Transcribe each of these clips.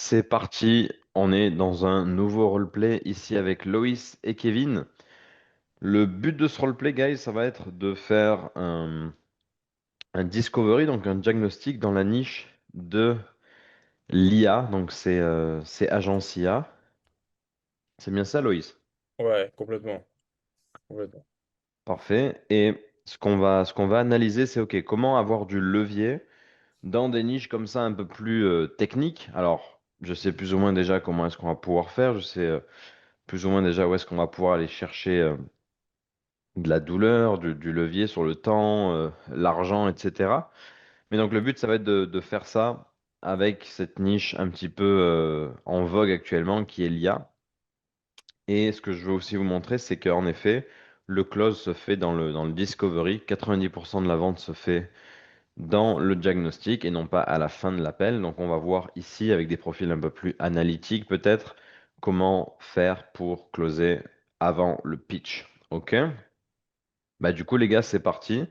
C'est parti, on est dans un nouveau roleplay ici avec Loïs et Kevin. Le but de ce roleplay, guys, ça va être de faire un discovery, donc un diagnostic dans la niche de l'IA, donc c'est agence IA. C'est bien ça, Loïs? Ouais, complètement. Complètement. Parfait. Et ce qu'on va analyser, c'est OK, comment avoir du levier dans des niches comme ça un peu plus techniques. Alors, je sais plus ou moins déjà comment est-ce qu'on va pouvoir faire, je sais plus ou moins déjà où est-ce qu'on va pouvoir aller chercher. De la douleur, du levier sur le temps, l'argent, etc. Mais donc le but, ça va être de faire ça avec cette niche un petit peu en vogue actuellement qui est l'IA. Et ce que je veux aussi vous montrer, c'est qu'en effet, le close se fait dans le discovery. 90% de la vente se fait dans le diagnostic et non pas à la fin de l'appel. Donc on va voir ici avec des profils un peu plus analytiques peut-être comment faire pour closer avant le pitch. OK? Bah du coup les gars, c'est parti.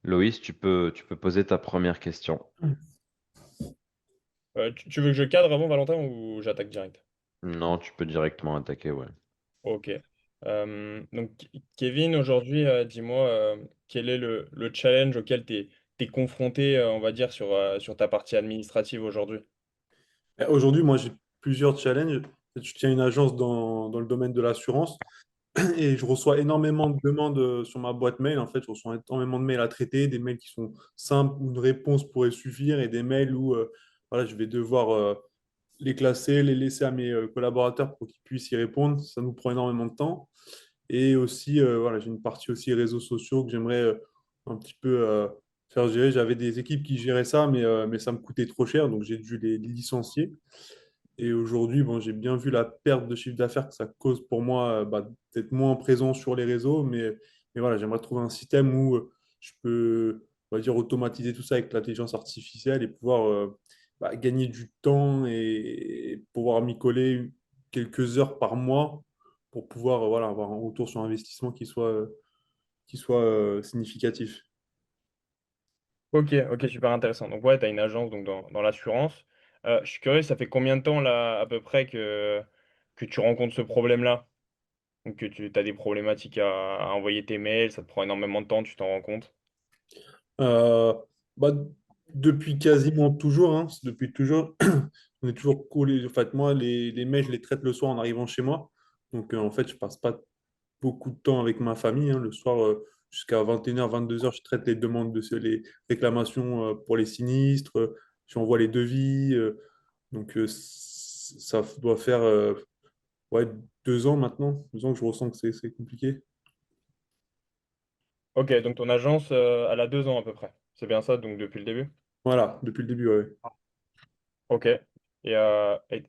Loïs, tu peux poser ta première question. Tu veux que je cadre avant, Valentin, ou j'attaque direct? Non, tu peux directement attaquer, ouais. Ok. Kevin, aujourd'hui, dis-moi, quel est le challenge auquel tu es confronté, on va dire, sur ta partie administrative aujourd'hui? Aujourd'hui, moi, j'ai plusieurs challenges. Je tiens une agence dans le domaine de l'assurance et je reçois énormément de demandes sur ma boîte mail. En fait, je reçois énormément de mails à traiter, des mails qui sont simples où une réponse pourrait suffire et des mails où voilà, je vais devoir les classer, les laisser à mes collaborateurs pour qu'ils puissent y répondre. Ça nous prend énormément de temps. Et aussi, voilà, j'ai une partie aussi réseaux sociaux que j'aimerais un petit peu faire gérer. J'avais des équipes qui géraient ça, mais ça me coûtait trop cher, donc j'ai dû les licencier. Et aujourd'hui, bon, j'ai bien vu la perte de chiffre d'affaires que ça cause pour moi, d'être moins présent sur les réseaux. Mais voilà, j'aimerais trouver un système où je peux, on va dire, automatiser tout ça avec l'intelligence artificielle et pouvoir gagner du temps et pouvoir m'y coller quelques heures par mois pour pouvoir voilà, avoir un retour sur investissement qui soit significatif. Ok, ok, super intéressant. Donc ouais, tu as une agence donc, dans l'assurance. Je suis curieux, ça fait combien de temps là à peu près que tu rencontres ce problème-là? Donc que tu as des problématiques à envoyer tes mails, ça te prend énormément de temps, tu t'en rends compte? Euh, bah, depuis quasiment toujours, hein, depuis toujours, on est toujours collé. En fait, moi, les mails, je les traite le soir en arrivant chez moi. Donc, en fait, je passe pas beaucoup de temps avec ma famille, hein. Le soir, jusqu'à 21h, 22h, je traite les demandes les réclamations pour les sinistres, j'envoie les devis. Donc, ça doit faire ouais, 2 ans maintenant, 2 ans que je ressens que c'est compliqué. Ok, donc ton agence, elle a 2 ans à peu près. C'est bien ça, donc depuis le début? Voilà, depuis le début, ouais. Ok. Et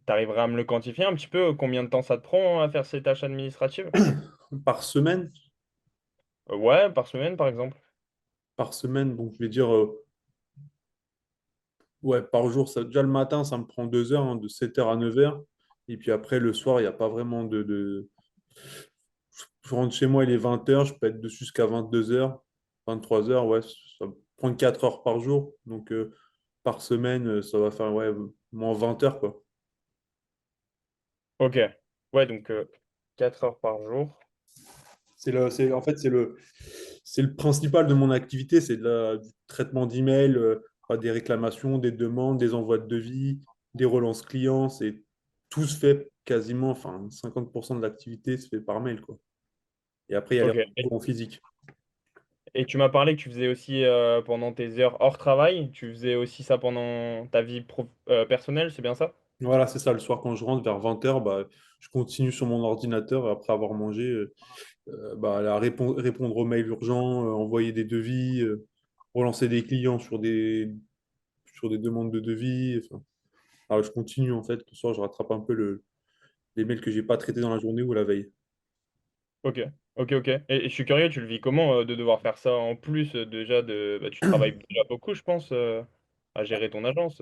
t'arriveras à me le quantifier un petit peu, combien de temps ça te prend à faire ces tâches administratives? Par semaine, Ouais, par semaine par exemple. donc je vais dire. Ouais, par jour, déjà le matin, ça me prend 2 heures, hein, de 7h à 9h. Et puis après, le soir, il n'y a pas vraiment Je rentre chez moi, il est 20h, je peux être dessus jusqu'à 22h, 23h, ouais, ça prend 4 heures par jour. Donc, par semaine, ça va faire, ouais, moins 20 heures, quoi. Ok. Ouais, donc 4 heures par jour. En fait, c'est le principal de mon activité, c'est du traitement d'email, des réclamations, des demandes, des envois de devis, des relances clients. Tout se fait quasiment, enfin, 50% de l'activité se fait par mail, quoi. Et après, il y a les Ok. rendez-vous en physique. Et tu m'as parlé que tu faisais aussi pendant tes heures hors travail, tu faisais aussi ça pendant ta vie personnelle, c'est bien ça? Voilà, c'est ça. Le soir, quand je rentre vers 20h, je continue sur mon ordinateur après avoir mangé, répondre aux mails urgents, envoyer des devis, relancer des clients sur des demandes de devis. Enfin, alors, je continue en fait. Le soir, je rattrape un peu les mails que j'ai pas traités dans la journée ou la veille. Ok. Ok, ok. Et je suis curieux, tu le vis comment de devoir faire ça en plus déjà de... Bah, tu travailles déjà beaucoup, je pense, à gérer ton agence.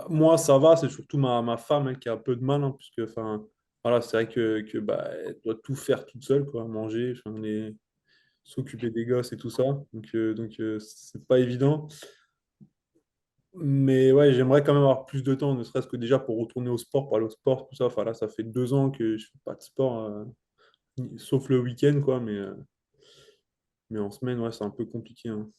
Moi, ça va. C'est surtout ma femme, elle, qui a un peu de mal, hein, puisque, enfin, voilà, c'est vrai elle doit tout faire toute seule, quoi, manger, enfin, s'occuper des gosses et tout ça. Donc, c'est pas évident. Mais ouais, j'aimerais quand même avoir plus de temps, ne serait-ce que déjà pour retourner au sport, pour aller au sport, tout ça. Enfin là, ça fait 2 ans que je fais pas de sport, sauf le week-end, quoi. Mais en semaine, ouais, c'est un peu compliqué, hein.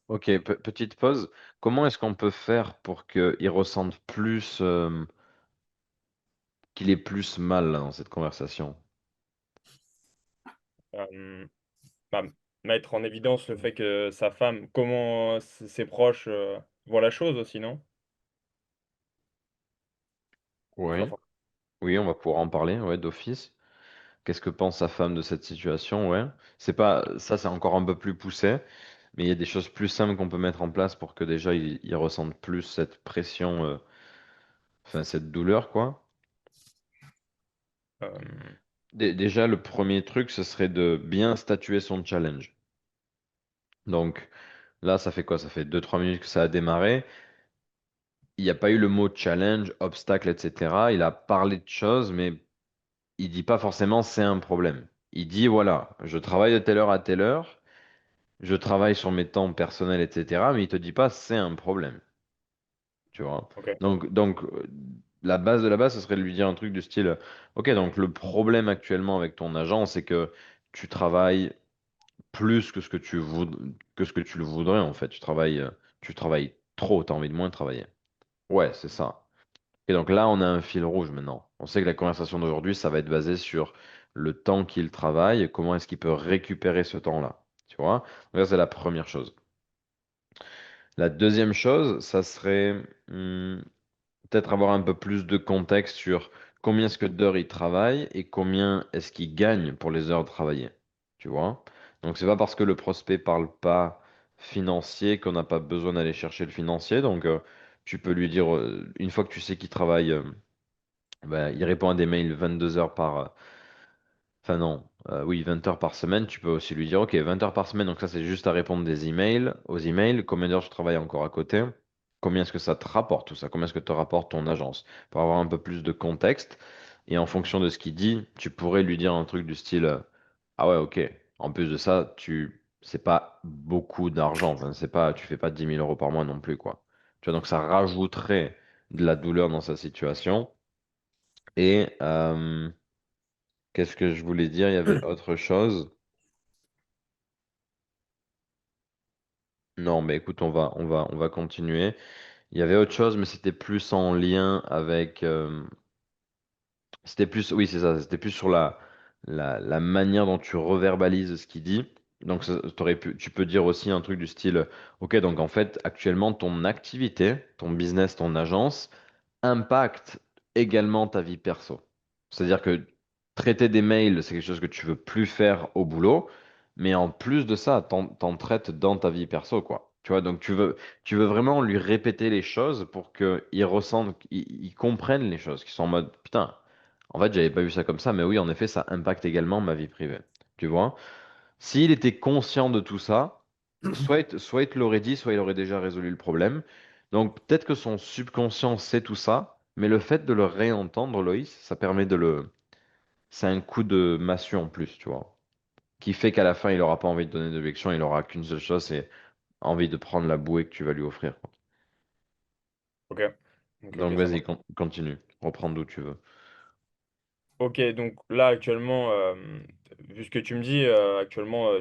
Ok, petite pause. Comment est-ce qu'on peut faire pour qu'il ressente plus, qu'il ait plus mal là, dans cette conversation? Euh, bah, mettre en évidence le fait que sa femme, comment ses proches voient la chose aussi, non? Pas Oui. for- Oui, on va pouvoir en parler, ouais, d'office. Qu'est-ce que pense sa femme de cette situation? Ouais. C'est pas, ça, c'est encore un peu plus poussé, mais il y a des choses plus simples qu'on peut mettre en place pour que déjà il ressente plus cette pression, enfin cette douleur, quoi. euh, Déjà, le premier truc, ce serait de bien statuer son challenge. Donc là, ça fait quoi? Ça fait 2 3 minutes que ça a démarré. Il n'y a pas eu le mot challenge, obstacle, etc. Il a parlé de choses, mais il dit pas forcément c'est un problème. Il dit voilà, je travaille de telle heure à telle heure. Je travaille sur mes temps personnels, etc. Mais il te dit pas c'est un problème, tu vois. ok, Donc, la base de la base, ce serait de lui dire un truc du style, ok, donc le problème actuellement avec ton agent, c'est que tu travailles plus que que ce que tu le voudrais en fait. Tu travailles trop, tu as envie de moins travailler. Ouais, c'est ça. Et donc là, on a un fil rouge maintenant. On sait que la conversation d'aujourd'hui, ça va être basé sur le temps qu'il travaille et comment est-ce qu'il peut récupérer ce temps-là. Tu vois? Donc ça, c'est la première chose. La deuxième chose, ça serait peut-être avoir un peu plus de contexte sur combien est-ce que d'heures il travaille et combien est-ce qu'il gagne pour les heures travaillées. Tu vois? Donc c'est pas parce que le prospect parle pas financier qu'on n'a pas besoin d'aller chercher le financier. Donc tu peux lui dire, une fois que tu sais qu'il travaille, bah, il répond à des mails 22 heures par, enfin non, oui, 20 heures par semaine, tu peux aussi lui dire, ok, 20 heures par semaine, donc ça c'est juste à répondre des emails, aux emails, combien d'heures tu travailles encore à côté, combien est-ce que ça te rapporte tout ça, combien est-ce que te rapporte ton agence, pour avoir un peu plus de contexte, et en fonction de ce qu'il dit, tu pourrais lui dire un truc du style, ah ouais, ok, en plus de ça, c'est pas beaucoup d'argent, enfin, c'est pas, tu fais pas 10 000 € par mois non plus, quoi. Tu vois, donc ça rajouterait de la douleur dans sa situation, et, qu'est-ce que je voulais dire? Il y avait autre chose. Non, mais écoute, on va continuer. Il y avait autre chose, mais c'était plus en lien avec. C'était plus, oui, c'est ça. C'était plus sur la manière dont tu reverbalises ce qu'il dit. Donc, tu peux dire aussi un truc du style, ok, donc en fait, actuellement, ton activité, ton business, ton agence impacte également ta vie perso. C'est-à-dire que traiter des mails, c'est quelque chose que tu veux plus faire au boulot, mais en plus de ça, t'en traites dans ta vie perso, quoi. Tu vois, donc tu veux vraiment lui répéter les choses pour qu'il ressente, il comprenne les choses, qu'ils sont en mode, putain, en fait, j'avais pas vu ça comme ça, mais oui, en effet, ça impacte également ma vie privée. Tu vois? S'il était conscient de tout ça, soit il te l'aurait dit, soit il aurait déjà résolu le problème. Donc peut-être que son subconscient sait tout ça, mais le fait de le réentendre, Loïs, ça permet de le... C'est un coup de massue en plus, tu vois. Qui fait qu'à la fin, il n'aura pas envie de donner d'objection, il aura qu'une seule chose, c'est envie de prendre la bouée que tu vas lui offrir, quoi. ok, Donc ça vas-y, marche. continue. Reprends d'où tu veux. Ok, donc là actuellement, vu ce que tu me dis, actuellement,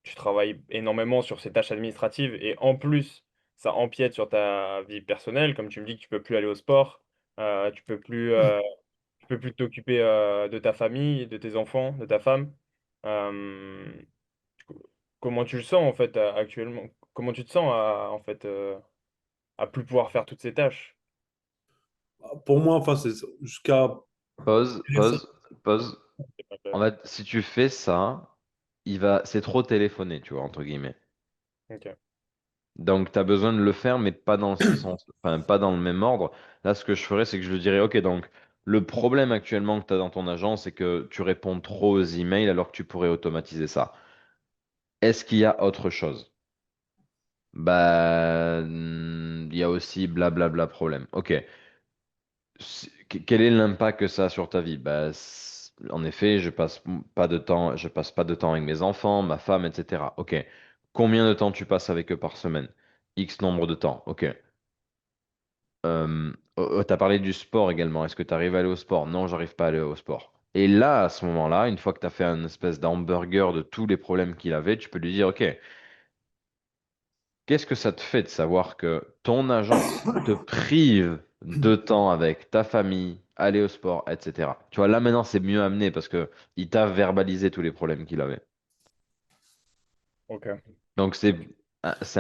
tu travailles énormément sur ces tâches administratives et en plus, ça empiète sur ta vie personnelle, comme tu me dis que tu peux plus aller au sport, tu peux plus, tu peux plus t'occuper de ta famille, de tes enfants, de ta femme. Euh, Comment tu le sens en fait actuellement? Comment tu te sens en fait à plus pouvoir faire toutes ces tâches? Pour moi, enfin, c'est jusqu'à Pause, récemment. pause, pause. En fait, si tu fais ça, c'est trop téléphoné, tu vois, entre guillemets. Ok, Donc, tu as besoin de le faire, mais pas dans ce sens, enfin, pas dans le même ordre. Là, ce que je ferais, c'est que je lui dirais, OK, donc, le problème actuellement que tu as dans ton agence, c'est que tu réponds trop aux emails alors que tu pourrais automatiser ça. Est-ce qu'il y a autre chose? Bah, il y a aussi blablabla problème. OK. Quel est l'impact que ça a sur ta vie? Bah, en effet, je passe pas de temps avec mes enfants, ma femme, etc. OK. Combien de temps tu passes avec eux par semaine? X nombre de temps. OK. T'as parlé du sport également. Est-ce que tu arrives à aller au sport? Non, j'arrive pas à aller au sport. Et là, à ce moment-là, une fois que tu as fait un espèce d'hamburger de tous les problèmes qu'il avait, tu peux lui dire, OK, qu'est-ce que ça te fait de savoir que ton agence te prive de temps avec ta famille, aller au sport, etc. Tu vois, là maintenant, c'est mieux amené parce que il t'a verbalisé tous les problèmes qu'il avait. Ok. Donc c'est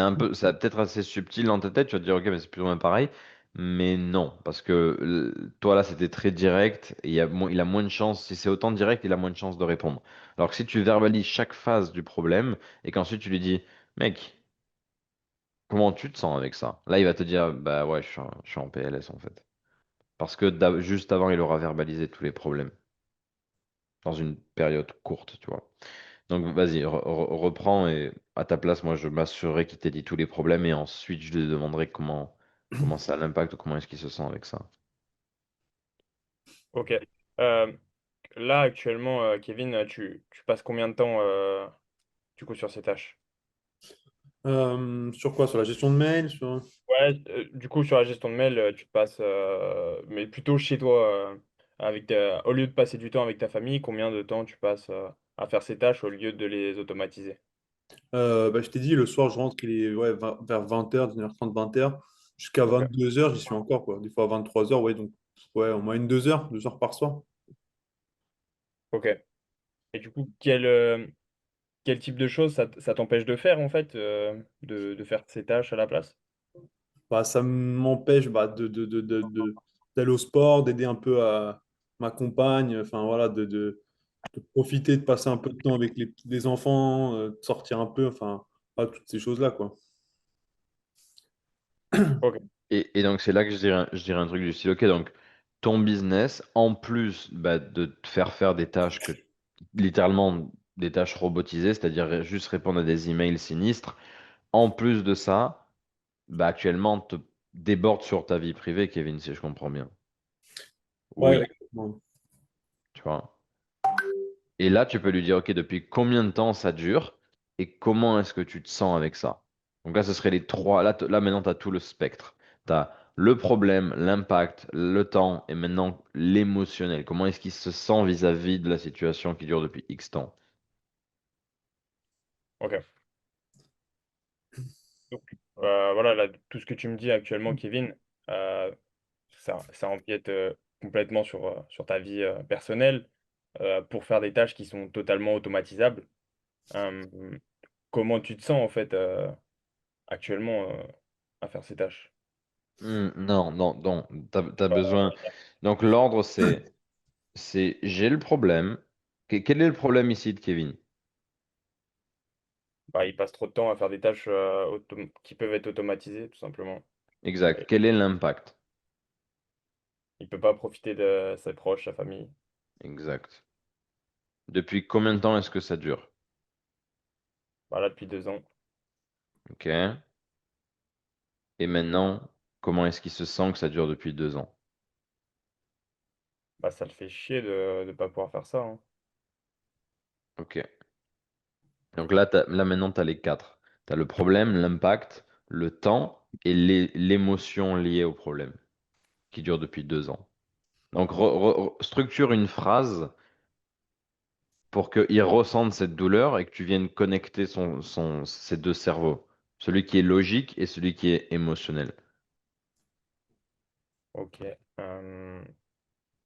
un peu, c'est peut-être assez subtil dans ta tête, tu vas te dire ok mais c'est plus ou moins pareil, mais non parce que toi là c'était très direct et il a moins de chances, si c'est autant direct il a moins de chances de répondre. Alors que si tu verbalises chaque phase du problème et qu'ensuite tu lui dis mec comment tu te sens avec ça? Là il va te dire bah ouais je suis en PLS en fait parce que juste avant il aura verbalisé tous les problèmes dans une période courte tu vois. Donc vas-y, reprends et à ta place, moi je m'assurerai qu'il t'ait dit tous les problèmes et ensuite je lui demanderai comment ça l'impacte ou comment est-ce qu'il se sent avec ça. Ok. Euh, Là, actuellement, Kevin, tu passes combien de temps du coup sur ces tâches? Sur quoi? Sur la gestion de mail? Sur... Ouais, du coup, sur la gestion de mail, tu te passes, mais plutôt chez toi, au lieu de passer du temps avec ta famille, combien de temps tu passes à faire ces tâches au lieu de les automatiser? Bah, je t'ai dit, le soir, je rentre, il est ouais, vers 20h, 19h30, 20h. Jusqu'à Ok. 22h, j'y suis encore, quoi. Des fois à 23h, ouais, donc ouais, au moins une 2 heures, 2 heures par soir. Ok. Et du coup, quel type de choses ça t'empêche de faire, en fait, de faire ces tâches à la place? Bah, ça m'empêche bah, d'aller au sport, d'aider un peu à ma compagne, enfin voilà, de profiter, de passer un peu de temps avec les enfants, de sortir un peu, enfin, voilà, toutes ces choses-là, quoi. Ok. Et donc c'est là que je dirais un truc du style, ok, donc ton business, en plus bah, de te faire faire des tâches littéralement des tâches robotisées, c'est-à-dire juste répondre à des emails sinistres, en plus de ça, bah, actuellement te déborde sur ta vie privée, Kevin, si je comprends bien. Ouais, Oui, exactement. tu vois. Et là, tu peux lui dire, OK, depuis combien de temps ça dure et comment est-ce que tu te sens avec ça? Donc là, ce serait les trois. Là, là maintenant, tu as tout le spectre. Tu as le problème, l'impact, le temps et maintenant l'émotionnel. Comment est-ce qu'il se sent vis-à-vis de la situation qui dure depuis X temps? Ok. Donc, voilà, là, tout ce que tu me dis actuellement, Kevin, euh, ça empiète complètement sur ta vie personnelle pour faire des tâches qui sont totalement automatisables. Euh, Comment tu te sens en fait actuellement à faire ces tâches? Non, non, non. T'as besoin. Donc l'ordre, c'est j'ai le problème. Quel est le problème ici de Kevin? Bah, il passe trop de temps à faire des tâches qui peuvent être automatisées, tout simplement. Exact. Et Quel est l'impact? il peut pas profiter de ses proches, sa famille. Exact. Depuis combien de temps est-ce que ça dure? Voilà, depuis 2 ans. Ok. Et maintenant, comment est-ce qu'il se sent que ça dure depuis 2 ans? Bah, ça le fait chier de ne pas pouvoir faire ça, hein. Ok. Donc là, là maintenant, tu as les quatre. Tu as le problème, l'impact, le temps et l'émotion liée au problème, qui dure depuis 2 ans. Donc structure une phrase pour qu'il ressente cette douleur et que tu viennes connecter ces deux cerveaux. Celui qui est logique et celui qui est émotionnel. Ok. Euh,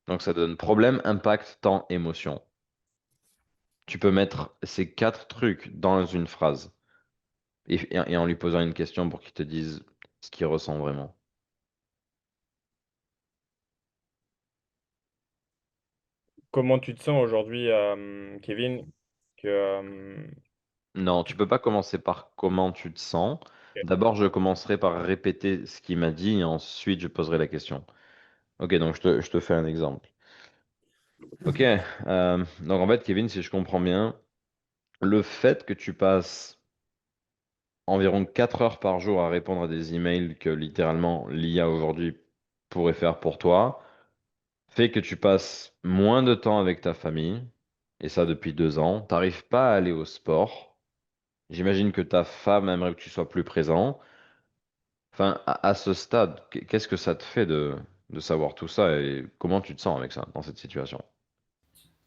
Donc ça donne problème, impact, temps, émotion. Tu peux mettre ces quatre trucs dans une phrase. Et en lui posant une question pour qu'il te dise ce qu'il ressent vraiment. Comment tu te sens aujourd'hui, Kevin, que, Non, tu peux pas commencer par comment tu te sens. D'abord, je commencerai par répéter ce qu'il m'a dit et ensuite je poserai la question. Ok, donc je te fais un exemple. Ok, donc en fait, Kevin, si je comprends bien, le fait que tu passes environ 4 heures par jour à répondre à des emails que littéralement l'IA aujourd'hui pourrait faire pour toi, fait que tu passes moins de temps avec ta famille, et ça depuis 2 ans. T'arrives pas à aller au sport. J'imagine que ta femme aimerait que tu sois plus présent. Enfin, à ce stade, qu'est-ce que ça te fait de savoir tout ça et comment tu te sens avec ça, dans cette situation?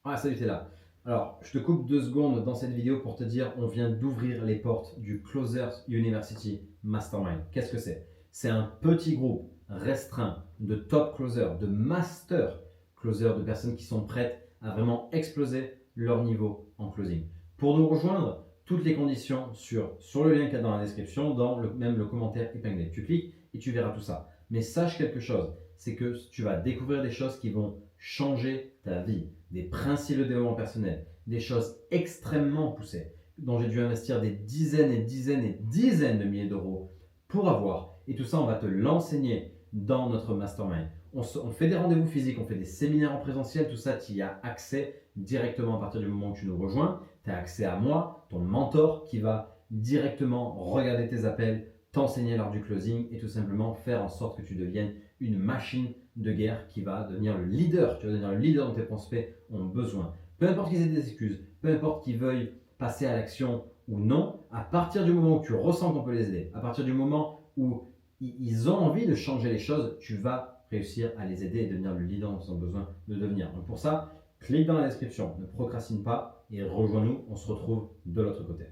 Ah, salut, t'es là. Alors, je te coupe 2 secondes dans cette vidéo pour te dire on vient d'ouvrir les portes du Closers University Mastermind. Qu'est-ce que c'est? C'est un petit groupe restreint de top closers, de master closers, de personnes qui sont prêtes à vraiment exploser leur niveau en closing. Pour nous rejoindre, toutes les conditions sur le lien qu'il y a dans la description, même le commentaire épinglé. Tu cliques et tu verras tout ça. Mais sache quelque chose, c'est que tu vas découvrir des choses qui vont changer ta vie, des principes de développement personnel, des choses extrêmement poussées, dont j'ai dû investir des dizaines et dizaines et dizaines de milliers d'euros pour avoir. Et tout ça, on va te l'enseigner dans notre mastermind. On fait des rendez-vous physiques, on fait des séminaires en présentiel, tout ça, tu y as accès directement à partir du moment où tu nous rejoins. Tu as accès à moi, ton mentor, qui va directement regarder tes appels, t'enseigner l'art du closing et tout simplement faire en sorte que tu deviennes une machine de guerre qui va devenir le leader. Tu vas devenir le leader dont tes prospects ont besoin. Peu importe qu'ils aient des excuses, peu importe qu'ils veuillent passer à l'action ou non, à partir du moment où tu ressens qu'on peut les aider, à partir du moment où ils ont envie de changer les choses, tu vas réussir à les aider et devenir le leader dont ils ont besoin de devenir. Donc pour ça, clique dans la description, ne procrastine pas et rejoins-nous, on se retrouve de l'autre côté.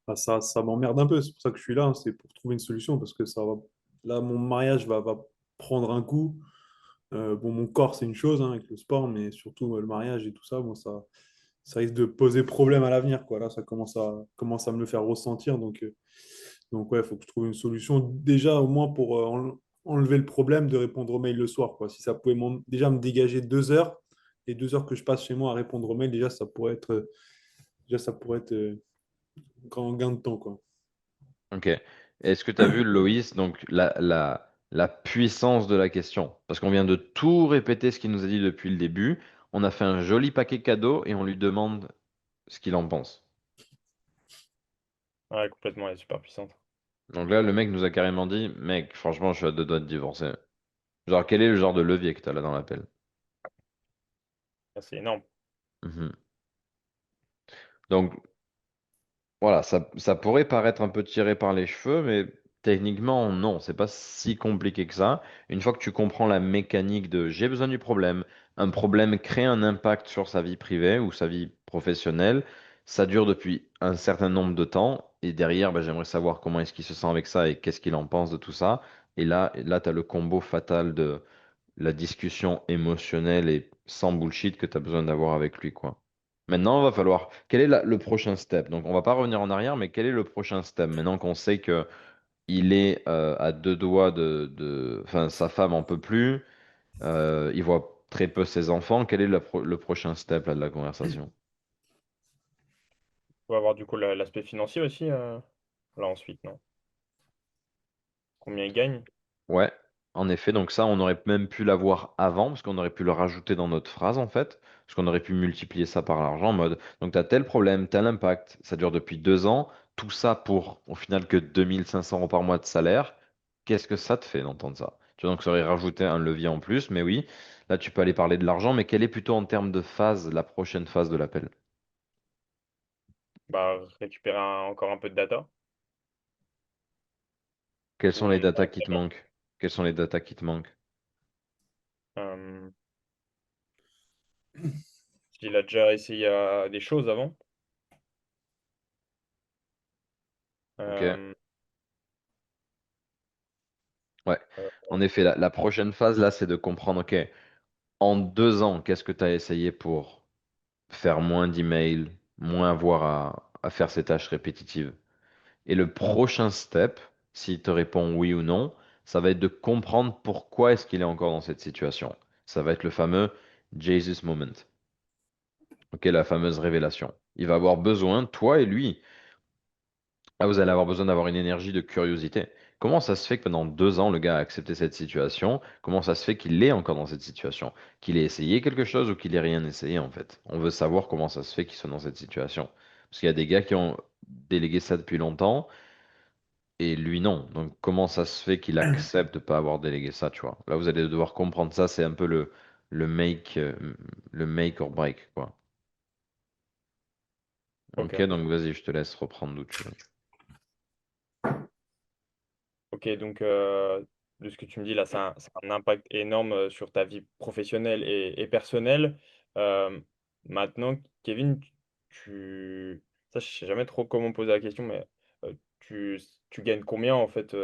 Enfin, ça m'emmerde un peu, c'est pour ça que je suis là, hein, c'est pour trouver une solution, parce que ça va, là, mon mariage va prendre un coup. Bon, mon corps, c'est une chose hein, avec le sport, mais surtout le mariage et tout ça, bon, ça risque de poser problème à l'avenir, quoi. Là, ça commence à me le faire ressentir, donc ouais, il faut que je trouve une solution, déjà au moins pour enlever le problème de répondre aux mails le soir, quoi. Si ça pouvait déjà me dégager 2 heures, les 2 heures que je passe chez moi à répondre aux mails, déjà, ça pourrait être un grand gain de temps, quoi. Ok. Est-ce que tu as vu, Loïs, donc la puissance de la question? Parce qu'on vient de tout répéter ce qu'il nous a dit depuis le début. On a fait un joli paquet cadeau et on lui demande ce qu'il en pense. Ouais, complètement, elle est super puissante. Donc là, le mec nous a carrément dit, mec, franchement, je suis à 2 doigts de divorcer. Genre, quel est le genre de levier que tu as là dans l'appel? Ah, c'est énorme. Mhm. Donc, voilà, ça pourrait paraître un peu tiré par les cheveux, mais techniquement, non, c'est pas si compliqué que ça. Une fois que tu comprends la mécanique de j'ai besoin du problème, un problème crée un impact sur sa vie privée ou sa vie professionnelle, ça dure depuis un certain nombre de temps, et derrière, bah, j'aimerais savoir comment est-ce qu'il se sent avec ça et qu'est-ce qu'il en pense de tout ça. Et là, tu as le combo fatal de la discussion émotionnelle et sans bullshit que tu as besoin d'avoir avec lui, quoi. Maintenant, il va falloir. Quel est le prochain step? Donc, on va pas revenir en arrière, mais quel est le prochain step? Maintenant qu'on sait que il est à 2 doigts Enfin, sa femme en peut plus, il voit très peu ses enfants. Quel est le prochain step là, de la conversation? On va avoir du coup l'aspect financier aussi, là ensuite, non? Combien il gagne? Ouais, en effet, donc ça, on aurait même pu l'avoir avant, parce qu'on aurait pu le rajouter dans notre phrase, en fait, parce qu'on aurait pu multiplier ça par l'argent, en mode, donc tu as tel problème, tel impact, ça dure depuis 2 ans, tout ça pour, au final, que 2 500 € par mois de salaire, qu'est-ce que ça te fait d'entendre ça? Tu vois, donc ça aurait rajouté un levier en plus, mais oui, là, tu peux aller parler de l'argent, mais quelle est plutôt en termes de phase, la prochaine phase de l'appel? Bah, récupérer encore un peu de data. Quelles sont Où les il datas arrive qui te d'abord. manquent? Quelles sont les datas qui te manquent? Euh, S'il a déjà essayé des choses avant. Ok, Euh, ouais. euh, En effet, la prochaine phase, là, c'est de comprendre, ok, en 2 ans, qu'est-ce que tu as essayé pour faire moins d'emails, moins avoir à faire ces tâches répétitives? Et le prochain step, s'il te répond oui ou non, ça va être de comprendre pourquoi est-ce qu'il est encore dans cette situation. Ça va être le fameux Jesus moment. Ok, la fameuse révélation. Il va avoir besoin, toi et lui, vous allez avoir besoin d'avoir une énergie de curiosité. Comment ça se fait que pendant 2 ans, le gars a accepté cette situation? Comment ça se fait qu'il est encore dans cette situation? Qu'il ait essayé quelque chose ou qu'il ait rien essayé en fait? On veut savoir comment ça se fait qu'ils sont dans cette situation. Parce qu'il y a des gars qui ont délégué ça depuis longtemps et lui non. Donc comment ça se fait qu'il accepte de pas avoir délégué ça, tu vois? Là, vous allez devoir comprendre ça. C'est un peu le le make or break, quoi. Ok, ok. donc vas-y, je te laisse reprendre d'où tu veux. Ok. Ok, donc de ce que tu me dis là, ça a un impact énorme sur ta vie professionnelle et personnelle. Euh, Maintenant, Kevin, ça, je sais jamais trop comment poser la question, mais euh, tu, tu gagnes combien en fait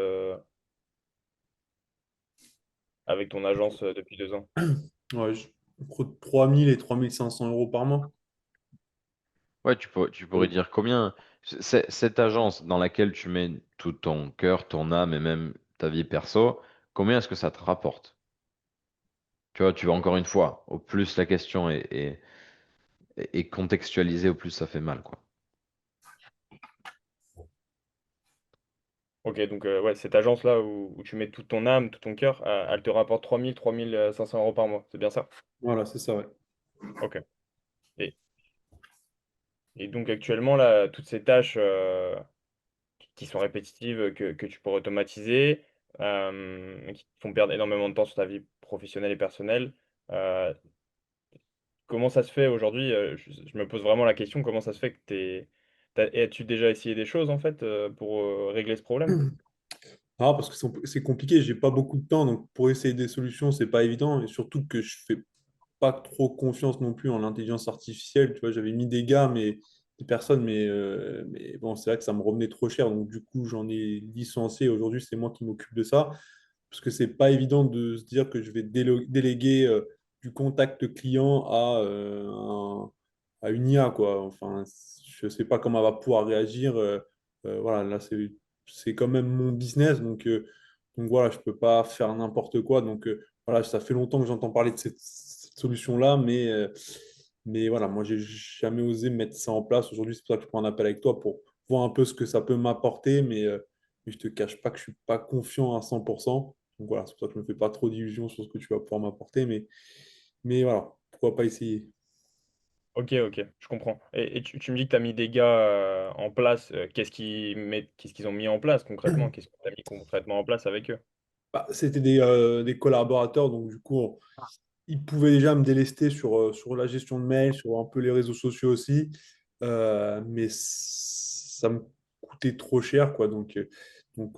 avec ton agence depuis 2 ans? Ouais, entre 3 000 et 3 500 € par mois. Ouais, tu pourrais dire combien cette agence dans laquelle tu mets tout ton cœur, ton âme et même ta vie perso, combien est-ce que ça te rapporte? Tu vois, tu vas encore une fois, au plus la question est contextualisée, au plus ça fait mal, quoi. Ok, donc ouais, cette agence-là où tu mets toute ton âme, tout ton cœur, elle te rapporte 3 500 € par mois, c'est bien ça? Voilà, c'est ça, ouais. Ok. Et, et donc actuellement, là, toutes ces tâches qui sont répétitives, que tu peux automatiser, qui te font perdre énormément de temps sur ta vie professionnelle et personnelle, euh, comment ça se fait aujourd'hui? Je me pose vraiment la question, comment ça se fait que as-tu déjà essayé des choses en fait pour régler ce problème? Ah, parce que c'est compliqué, j'ai pas beaucoup de temps, donc pour essayer des solutions, c'est pas évident, et surtout que je fais pas trop confiance non plus en l'intelligence artificielle. Tu vois, j'avais mis des gars, mais des personnes, mais bon, c'est vrai que ça me revenait trop cher, donc du coup, j'en ai licencié. Aujourd'hui, c'est moi qui m'occupe de ça, parce que c'est pas évident de se dire que je vais déléguer du contact client à une IA, quoi. Enfin, je sais pas comment elle va pouvoir réagir. Voilà, là, c'est quand même mon business, donc voilà, je peux pas faire n'importe quoi. Donc voilà, ça fait longtemps que j'entends parler de cette solution-là, mais voilà, moi, j'ai jamais osé mettre ça en place. Aujourd'hui, c'est pour ça que je prends un appel avec toi pour voir un peu ce que ça peut m'apporter, mais je te cache pas que je suis pas confiant à 100%. Donc voilà, c'est pour ça que je me fais pas trop d'illusions sur ce que tu vas pouvoir m'apporter, mais voilà, pourquoi pas essayer. Ok, ok, je comprends. Et tu me dis que tu as mis des gars en place. Qu'est-ce qu'ils ont mis en place concrètement? Qu'est-ce que tu as mis concrètement en place avec eux? Bah, c'était des collaborateurs, donc du coup, ils pouvaient déjà me délester sur la gestion de mail, sur un peu les réseaux sociaux aussi. Mais ça me coûtait trop cher, quoi. Donc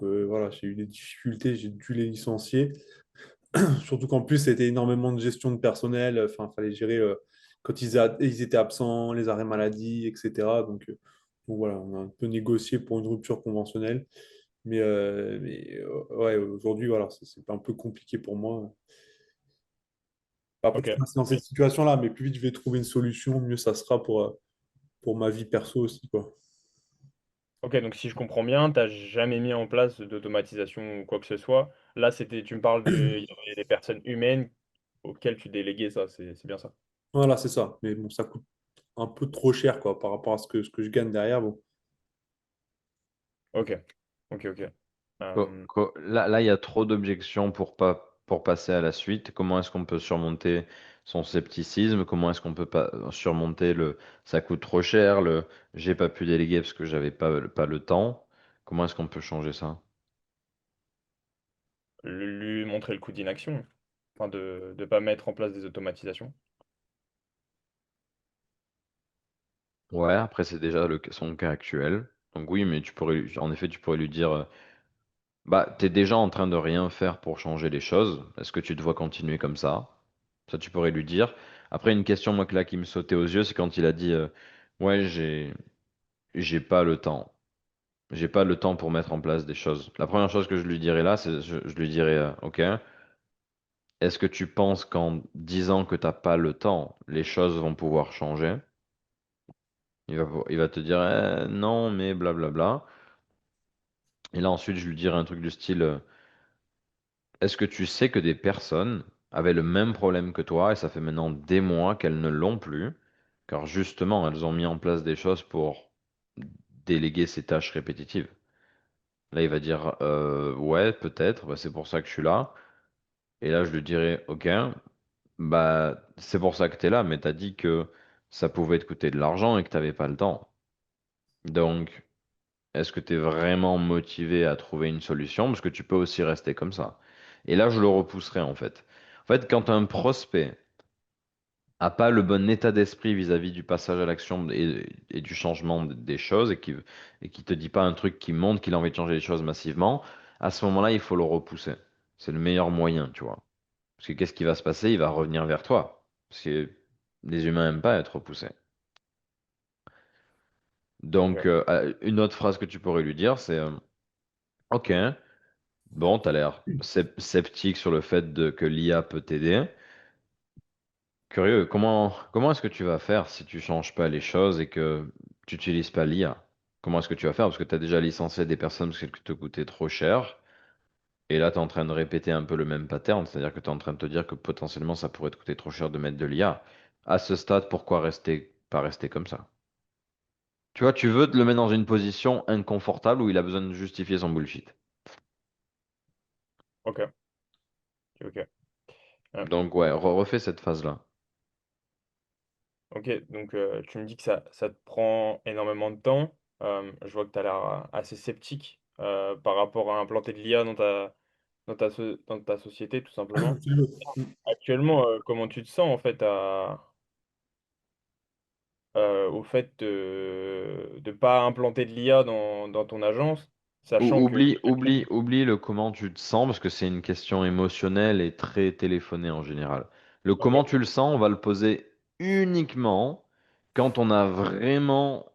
voilà, j'ai eu des difficultés, j'ai dû les licencier. Surtout qu'en plus, c'était énormément de gestion de personnel. Enfin, il fallait gérer quand ils étaient absents, les arrêts maladie, etc. Donc voilà, on a un peu négocié pour une rupture conventionnelle. Mais ouais, aujourd'hui, voilà, c'est un peu compliqué pour moi. Pas pour Ok. rester dans cette situation-là, mais plus vite je vais trouver une solution, mieux ça sera pour ma vie perso aussi, quoi. Ok, donc si je comprends bien, t'as jamais mis en place d'automatisation ou quoi que ce soit. Là, tu me parles il y avait des personnes humaines auxquelles tu déléguais ça, c'est bien ça. Voilà, c'est ça. Mais bon, ça coûte un peu trop cher, quoi, par rapport à ce que je gagne derrière. Bon. Ok, ok, ok. Euh, Là, il y a trop d'objections pour passer à la suite. Comment est-ce qu'on peut surmonter son scepticisme? Comment est-ce qu'on peut pas surmonter le ça coûte trop cher, le j'ai pas pu déléguer parce que j'avais pas le temps? Comment est-ce qu'on peut changer ça? Lui montrer le coup d'inaction, enfin de ne pas mettre en place des automatisations. Ouais, après c'est déjà son cas actuel. Donc oui, mais en effet, tu pourrais lui dire, bah, t'es déjà en train de rien faire pour changer les choses. Est-ce que tu dois continuer comme ça? Ça, tu pourrais lui dire. Après, une question, moi, que là, qui me sautait aux yeux, c'est quand il a dit, ouais, j'ai pas le temps. J'ai pas le temps pour mettre en place des choses. La première chose que je lui dirais là, je lui dirais, OK, est-ce que tu penses qu'en disant que t'as pas le temps, les choses vont pouvoir changer? Il va te dire, non, mais blablabla. Et là, ensuite, je lui dirais un truc du style, est-ce que tu sais que des personnes avaient le même problème que toi et ça fait maintenant des mois qu'elles ne l'ont plus, car justement, elles ont mis en place des choses pour déléguer ces tâches répétitives. Là, il va dire, ouais, peut-être, bah, c'est pour ça que je suis là. Et là, je lui dirais, ok, bah, c'est pour ça que tu es là, mais tu as dit que ça pouvait te coûter de l'argent et que tu n'avais pas le temps. Donc, est-ce que tu es vraiment motivé à trouver une solution? Parce que tu peux aussi rester comme ça. Et là, je le repousserai en fait. En fait, quand un prospect a pas le bon état d'esprit vis-à-vis du passage à l'action et du changement des choses et qui te dit pas un truc qui montre qu'il a envie de changer les choses massivement, à ce moment-là, il faut le repousser. C'est le meilleur moyen, tu vois. Parce que qu'est-ce qui va se passer? Il va revenir vers toi. Parce que les humains n'aiment pas être repoussés. Donc, Ok. une autre phrase que tu pourrais lui dire, c'est OK, bon, tu as l'air sceptique sur le fait que l'IA peut t'aider. Curieux, comment est-ce que tu vas faire si tu changes pas les choses et que tu n'utilises pas l'IA? Comment est-ce que tu vas faire? Parce que tu as déjà licencié des personnes parce qu'elles te coûtaient trop cher. Et là, tu es en train de répéter un peu le même pattern, c'est-à-dire que tu es en train de te dire que potentiellement ça pourrait te coûter trop cher de mettre de l'IA. À ce stade, pourquoi pas rester comme ça? Tu vois, tu veux te le mettre dans une position inconfortable où il a besoin de justifier son bullshit. Ok. Ok. Donc ouais, refais cette phase-là. Ok, donc tu me dis que ça te prend énormément de temps. Je vois que tu as l'air assez sceptique par rapport à implanter de l'IA dans ta société, tout simplement. Actuellement, comment tu te sens en fait au fait de pas implanter de l'IA dans ton agence, sachant que... Oublie le comment tu te sens parce que c'est une question émotionnelle et très téléphonée en général. Le Ok, comment tu le sens, on va le poser uniquement quand on a vraiment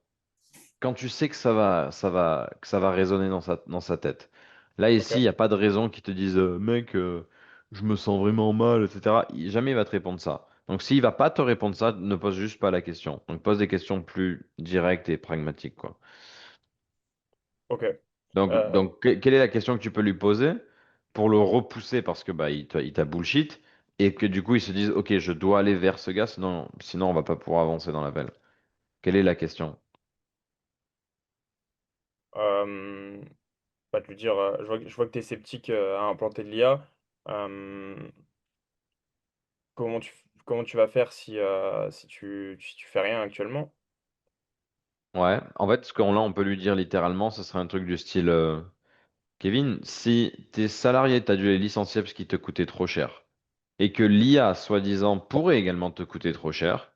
quand tu sais que que ça va résonner dans sa tête. Là, ici, il ok, n'y a pas de raison qui te dise, mec, je me sens vraiment mal, etc. Jamais il va te répondre ça. Donc, s'il va pas te répondre ça, ne pose juste pas la question. Donc, pose des questions plus directes et pragmatiques, quoi. ok. Euh, Donc, quelle est la question que tu peux lui poser pour le repousser parce que bah, il t'a bullshit et que du coup, il se dise, ok, je dois aller vers ce gars, sinon on va pas pouvoir avancer dans la l'appel. Quelle est la question? euh, Bah, de lui dire, je vois que tu es sceptique à implanter de l'IA. Euh, comment tu vas faire si tu fais rien actuellement? Ouais, en fait, ce qu'on là, on peut lui dire littéralement, ce serait un truc du style Kevin, si tes salariés, t'as dû les licencier parce qu'ils te coûtaient trop cher, et que l'IA, soi-disant, pourrait également te coûter trop cher,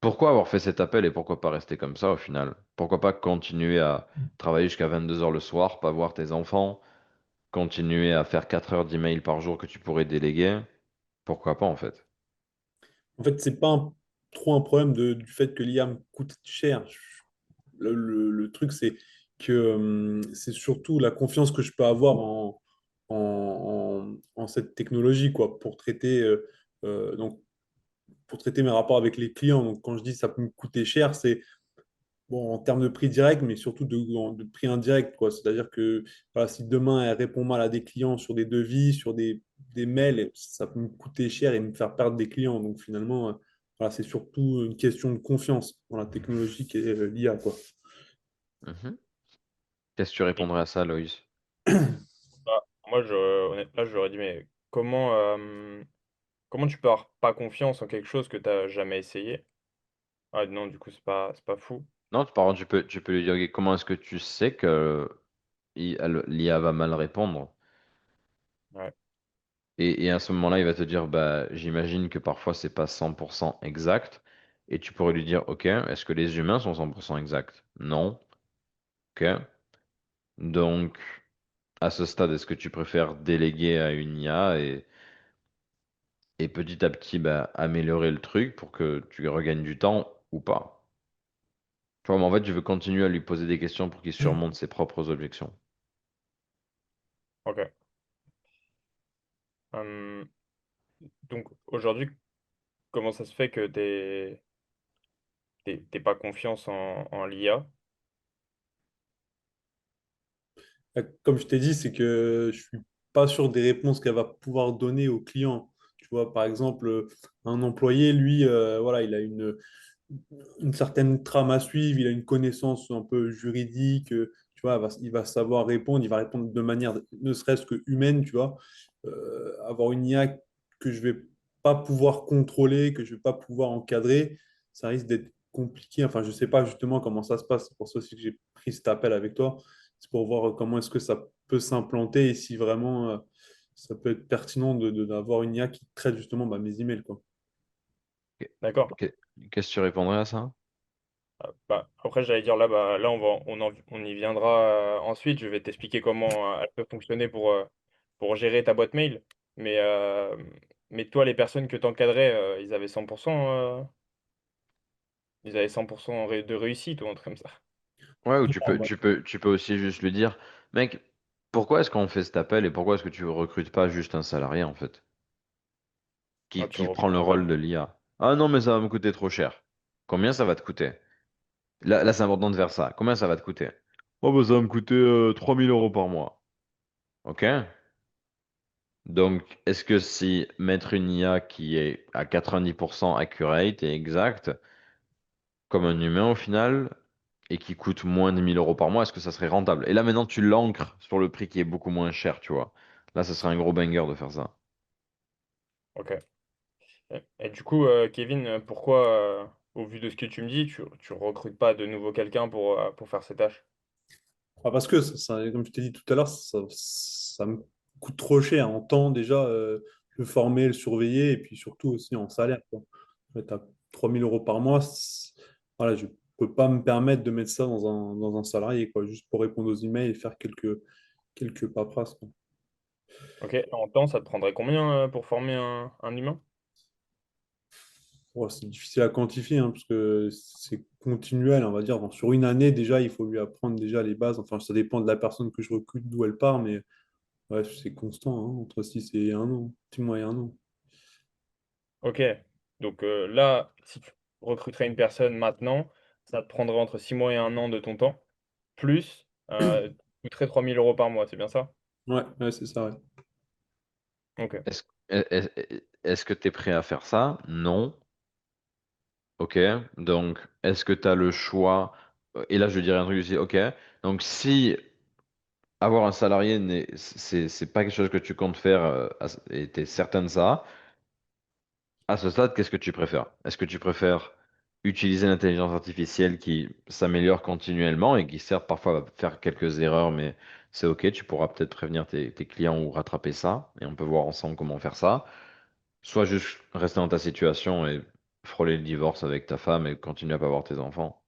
pourquoi avoir fait cet appel et pourquoi pas rester comme ça au final? Pourquoi pas continuer à travailler jusqu'à 22 heures le soir, pas voir tes enfants, continuer à faire 4 heures d'email par jour que tu pourrais déléguer? Pourquoi pas en fait? En fait, c'est pas trop un problème du fait que l'IA me coûte cher. Le truc, c'est que c'est surtout la confiance que je peux avoir en cette technologie, quoi, donc, pour traiter mes rapports avec les clients. Donc, quand je dis ça peut me coûter cher, c'est bon, en termes de prix direct, mais surtout de prix indirect, quoi. C'est-à-dire que voilà, si demain elle répond mal à des clients sur des devis, sur des mails, ça peut me coûter cher et me faire perdre des clients. Donc finalement, voilà, c'est surtout une question de confiance dans la technologie qui est l'IA, quoi. Mhm. Qu'est-ce que tu répondrais à ça, Loïs? Bah, moi, honnêtement, j'aurais dit, mais comment tu peux avoir pas confiance en quelque chose que tu n'as jamais essayé? Ah non, du coup, c'est pas fou. Non, par contre, tu peux lui dire ok, comment est-ce que tu sais que l'IA va mal répondre? Ouais, Et à ce moment-là, il va te dire, bah, j'imagine que parfois c'est pas 100% exact. Et tu pourrais lui dire, ok, est-ce que les humains sont 100% exacts? Non. Ok. Donc, à ce stade, est-ce que tu préfères déléguer à une IA et petit à petit, bah, améliorer le truc pour que tu regagnes du temps ou pas? Tu vois, mais en fait, je veux continuer à lui poser des questions pour qu'il surmonte ses propres objections. ok. Hum, donc aujourd'hui, comment ça se fait que t'aies pas confiance en l'IA? Comme je t'ai dit, c'est que je suis pas sûr des réponses qu'elle va pouvoir donner aux clients. Tu vois, par exemple, un employé, lui, voilà, il a une certaine trame à suivre, il a une connaissance un peu juridique, tu vois, il va savoir répondre, il va répondre de manière ne serait-ce que humaine, tu vois. Avoir une IA que je vais pas pouvoir contrôler, que je vais pas pouvoir encadrer, ça risque d'être compliqué. Enfin, je sais pas justement comment ça se passe. C'est pour ça aussi que j'ai pris cet appel avec toi. C'est pour voir comment est-ce que ça peut s'implanter et si vraiment ça peut être pertinent d'avoir une IA qui traite justement bah, mes emails, quoi. D'accord. Ok. Qu'est-ce que tu répondrais à ça? Bah, après, j'allais dire là, bah, là on y viendra ensuite. Je vais t'expliquer comment elle peut fonctionner pour gérer ta boîte mail. Mais, euh, mais toi, les personnes que tu encadrais, ils avaient 100% de réussite ou un truc comme ça. Ouais, ou Non, bah, tu peux aussi juste lui dire, mec, pourquoi est-ce qu'on fait cet appel et pourquoi est-ce que tu recrutes pas juste un salarié en fait, Ah, tu qui prend le recrutes. rôle de l'IA? Ah non, mais ça va me coûter trop cher. Combien ça va te coûter? Là, c'est important de faire ça. Combien ça va te coûter? Oh, bah, ça va me coûter 3000 euros par mois. Ok? Donc, est-ce que si mettre une IA qui est à 90% accurate et exacte, comme un humain au final, et qui coûte moins de 1000 euros par mois, est-ce que ça serait rentable? Et là, maintenant, tu l'ancres sur le prix qui est beaucoup moins cher, tu vois. Là, ça serait un gros banger de faire ça. Ok. Et du coup, Kevin, pourquoi, au vu de ce que tu me dis, tu recrutes pas de nouveau quelqu'un pour faire ces tâches? parce que, comme je t'ai dit tout à l'heure, ça me coûte trop cher en temps déjà, le former, le surveiller, et puis surtout aussi en salaire, quoi. Tu as 3000 euros par mois. Voilà, je ne peux pas me permettre de mettre ça dans un salarié, quoi, juste pour répondre aux emails et faire quelques paperasses, quoi. Ok. En temps, ça te prendrait combien pour former un humain? Ouais, c'est difficile à quantifier, hein, parce que c'est continuel, on va dire. Bon, sur une année, déjà, il faut lui apprendre déjà les bases. Enfin, ça dépend de la personne que je recrute, d'où elle part, mais ouais, c'est constant, hein, entre 6 et un an, 6 mois et un an. Ok. Donc là, si tu recruterais une personne maintenant, ça te prendrait entre 6 mois et un an de ton temps, plus coûterait 3 000 € par mois, c'est bien ça? Ouais, ouais, c'est ça, ouais. Ok. Est-ce, est-ce que tu es prêt à faire ça? Non. Ok. Donc, est-ce que tu as le choix? Et là, je dirais un truc aussi. Ok. Donc, si avoir un salarié, c'est pas quelque chose que tu comptes faire et tu es certain de ça, à ce stade, qu'est-ce que tu préfères? Est-ce que tu préfères utiliser l'intelligence artificielle qui s'améliore continuellement et qui certes parfois va faire quelques erreurs, mais c'est ok, tu pourras peut-être prévenir tes clients ou rattraper ça, et on peut voir ensemble comment faire ça. Soit juste rester dans ta situation et frôler le divorce avec ta femme et continuer à pas avoir tes enfants.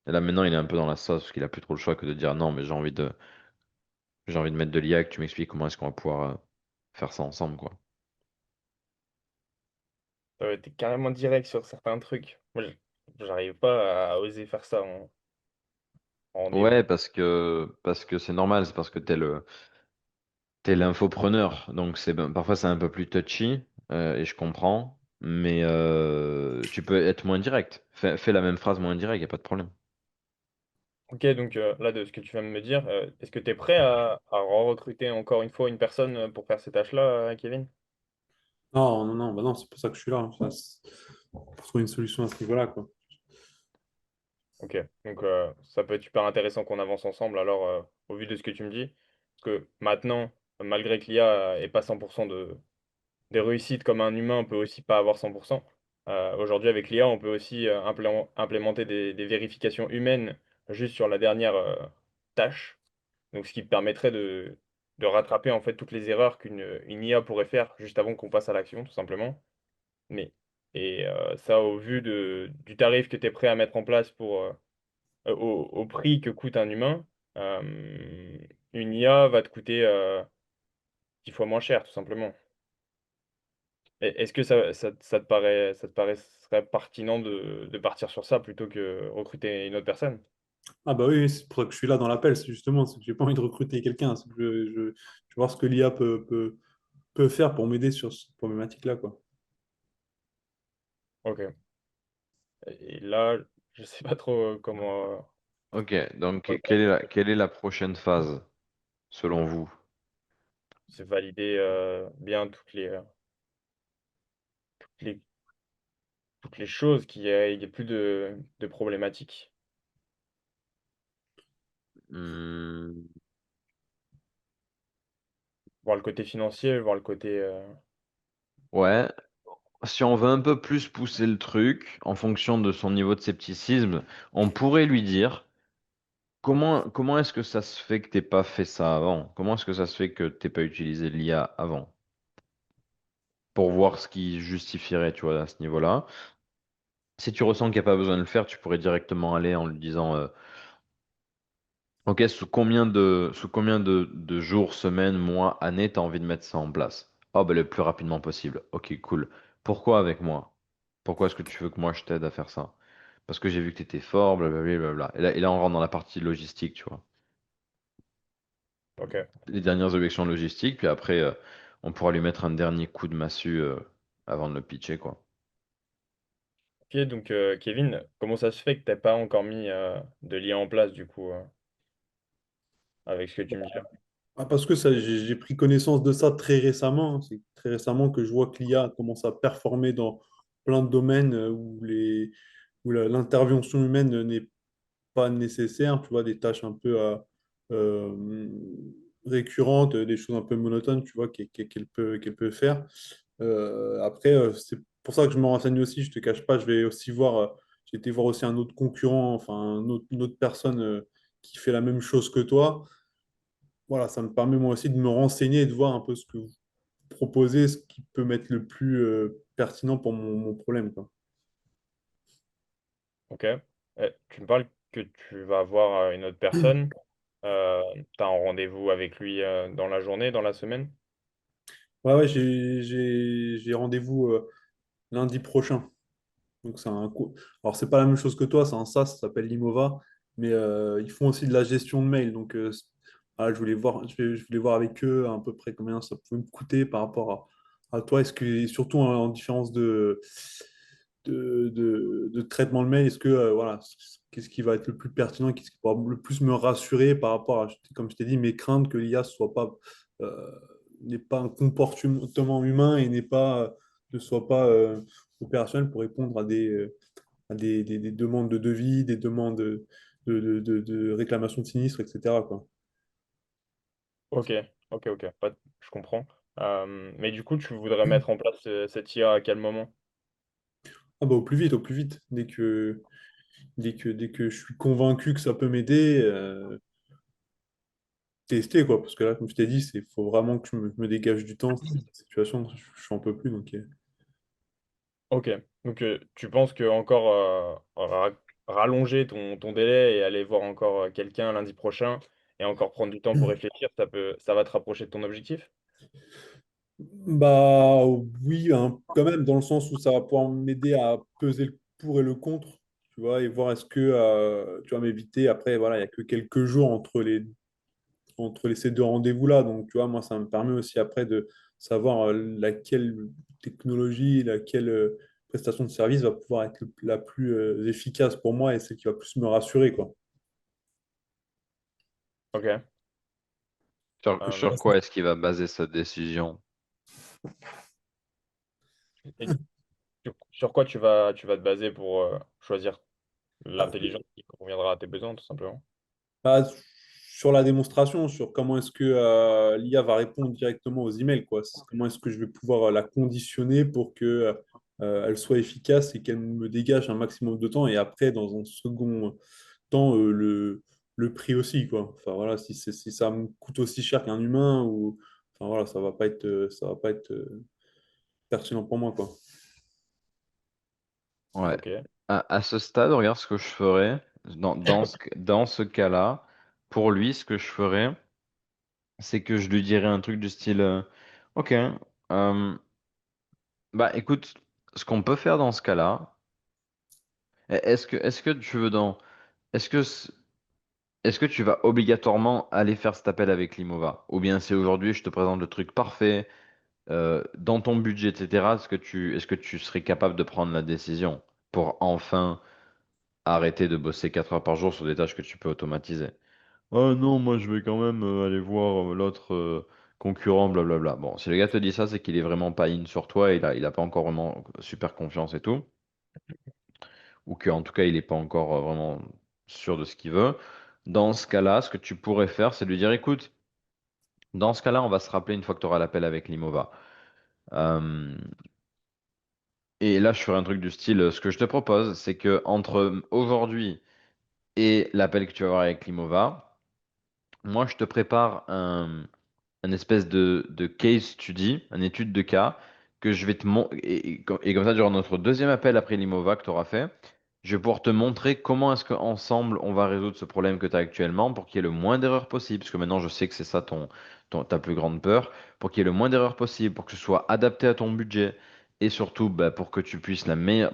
Et là maintenant il est un peu dans la sauce parce qu'il a plus trop le choix que de dire non mais j'ai envie de mettre de l'IA et que tu m'expliques comment est-ce qu'on va pouvoir faire ça ensemble quoi. T'es carrément direct sur certains trucs. Moi, j'arrive pas à oser faire ça en Ouais rendez-vous. parce que c'est normal, c'est parce que t'es l'infopreneur, donc parfois c'est un peu plus touchy et je comprends, mais tu peux être moins direct. Fais la même phrase moins direct, y a pas de problème. Ok, donc là, de ce que tu viens de me dire, est-ce que tu es prêt à recruter encore une fois une personne pour faire ces tâches-là, Kevin? Non, non, non, bah non, c'est pour ça que je suis là. Enfin, pour trouver une solution à ce niveau-là, quoi. Ok, donc ça peut être super intéressant qu'on avance ensemble alors au vu de ce que tu me dis, parce que maintenant, malgré que l'IA ait pas 100% de réussite comme un humain peut aussi pas avoir 100%, aujourd'hui avec l'IA on peut aussi implémenter des vérifications humaines juste sur la dernière tâche, donc ce qui permettrait de rattraper en fait toutes les erreurs une IA pourrait faire juste avant qu'on passe à l'action tout simplement. Mais, et ça au vu du tarif que tu es prêt à mettre en place au prix que coûte un humain, une IA va te coûter 10 fois moins cher, tout simplement. Est-ce que ça te paraîtrait pertinent de partir sur ça plutôt que recruter une autre personne? Ah bah oui, oui, c'est pour ça que je suis là dans l'appel, c'est justement, c'est que j'ai pas envie de recruter quelqu'un, c'est que je veux voir ce que l'IA peut faire pour m'aider sur cette problématique-là, quoi. Ok. Et là, je sais pas trop comment Ok, donc comment quelle est la prochaine phase selon vous? se valider bien les, toutes les choses, qu'il y ait plus de problématiques. Hmm, Voir le côté financier, voir le côté... ouais, si on veut un peu plus pousser le truc en fonction de son niveau de scepticisme, on pourrait lui dire comment est-ce que ça se fait que t'aies pas fait ça avant? Comment est-ce que ça se fait que t'aies pas utilisé l'IA avant? Pour voir ce qui justifierait, tu vois, à ce niveau-là. Si tu ressens qu'il n'y a pas besoin de le faire, tu pourrais directement aller en lui disant ok, sous combien de jours, semaines, mois, années, t'as envie de mettre ça en place? Oh, ben, le plus rapidement possible. Ok, cool. Pourquoi avec moi? Pourquoi est-ce que tu veux que moi je t'aide à faire ça? Parce que j'ai vu que tu étais fort, blablabla, blablabla. Et là, on rentre dans la partie logistique, tu vois. Ok. Les dernières objections logistiques, puis après, on pourra lui mettre un dernier coup de massue avant de le pitcher, quoi. Ok, donc Kevin, comment ça se fait que t'as pas encore mis de lien en place du coup avec ce que tu me dis là? Ah, parce que ça, j'ai pris connaissance de ça très récemment, hein. C'est très récemment que je vois que l'IA commence à performer dans plein de domaines où l'intervention humaine n'est pas nécessaire. Tu vois, des tâches un peu euh, récurrentes, des choses un peu monotones, tu vois, qu'elle peut faire. Après, c'est pour ça que je me renseigne aussi. Je te cache pas, je vais aussi voir. J'ai été voir aussi un autre concurrent, enfin une autre personne qui fait la même chose que toi. Voilà, ça me permet moi aussi de me renseigner et de voir un peu ce que vous proposez, ce qui peut m'être le plus pertinent pour mon problème, quoi. Ok. Tu me parles que tu vas voir une autre personne. T'as un rendez-vous avec lui dans la journée, dans la semaine? Ouais, ouais, j'ai rendez-vous lundi prochain. Donc Alors, c'est pas la même chose que toi, c'est un SaaS, ça s'appelle Limova, mais ils font aussi de la gestion de mail. Donc, voilà, je voulais voir avec eux à peu près combien ça pouvait me coûter par rapport à toi. Est-ce que, surtout en différence de traitement de mail, est-ce que, voilà, qu'est-ce qui va être le plus pertinent, qu'est-ce qui pourra le plus me rassurer par rapport à, comme je t'ai dit, mes craintes que l'IA soit pas, euh, n'est pas un comportement humain et ne soit pas opérationnel pour répondre à des demandes de devis, des demandes de réclamation de sinistres, etc., quoi. Ok, ok. Je comprends. Mais du coup, tu voudrais mettre en place cette IA à quel moment? Ah bah, au plus vite, au plus vite. Dès que je suis convaincu que ça peut m'aider, tester, quoi. Parce que là, comme je t'ai dit, faut vraiment que je me dégage du temps. Cette situation, je n'en peux plus. Donc, Ok. Donc tu penses que encore rallonger ton délai et aller voir encore quelqu'un lundi prochain et encore prendre du temps pour réfléchir, ça va te rapprocher de ton objectif? bah oui, hein, quand même, dans le sens où ça va pouvoir m'aider à peser le pour et le contre, tu vois, et voir est-ce que tu vas m'éviter. Après, voilà, il n'y a que quelques jours ces deux rendez-vous-là. Donc, tu vois, moi, ça me permet aussi après de savoir laquelle technologie, laquelle prestation de service va pouvoir être la plus efficace pour moi et celle qui va plus me rassurer, quoi. Ok. Sur quoi est-ce qu'il va baser sa décision? Et sur quoi tu vas te baser pour choisir l'intelligence qui conviendra à tes besoins, tout simplement? Bah, sur la démonstration, sur comment est-ce que l'IA va répondre directement aux emails, quoi. Comment est-ce que je vais pouvoir la conditionner pour que elle soit efficace et qu'elle me dégage un maximum de temps. Et après, dans un second temps, le prix aussi, quoi. Enfin voilà, si ça me coûte aussi cher qu'un humain ou enfin voilà, ça va pas être pertinent pour moi, quoi. Ouais. Ok. À ce stade, regarde ce que je ferais. Dans ce cas-là, pour lui, ce que je ferais, c'est que je lui dirais un truc du style ok, bah écoute, ce qu'on peut faire dans ce cas-là, est-ce que tu veux dans. Est-ce que, c- est-ce que tu vas obligatoirement aller faire cet appel avec Limova? Ou bien c'est aujourd'hui, je te présente le truc parfait, dans ton budget, etc. Est-ce que tu serais capable de prendre la décision pour enfin arrêter de bosser 4 heures par jour sur des tâches que tu peux automatiser? Oh non, moi je vais quand même aller voir l'autre concurrent, blablabla. Bon, si le gars te dit ça, c'est qu'il est vraiment pas in sur toi, il a pas encore vraiment super confiance et tout, ou qu'en tout cas il est pas encore vraiment sûr de ce qu'il veut. Dans ce cas-là, ce que tu pourrais faire, c'est lui dire, écoute, dans ce cas-là, on va se rappeler une fois que tu auras l'appel avec Limova. Euh, et là, je ferai un truc du style, ce que je te propose, c'est que entre aujourd'hui et l'appel que tu vas avoir avec Limova, moi je te prépare un espèce de case study, une étude de cas, que je vais et comme ça, durant notre deuxième appel après l'IMOVA que tu auras fait, je vais pouvoir te montrer comment est-ce qu'ensemble on va résoudre ce problème que tu as actuellement pour qu'il y ait le moins d'erreurs possible, parce que maintenant je sais que c'est ça ta plus grande peur, pour qu'il y ait le moins d'erreurs possible, pour que ce soit adapté à ton budget, et surtout bah, pour que tu puisses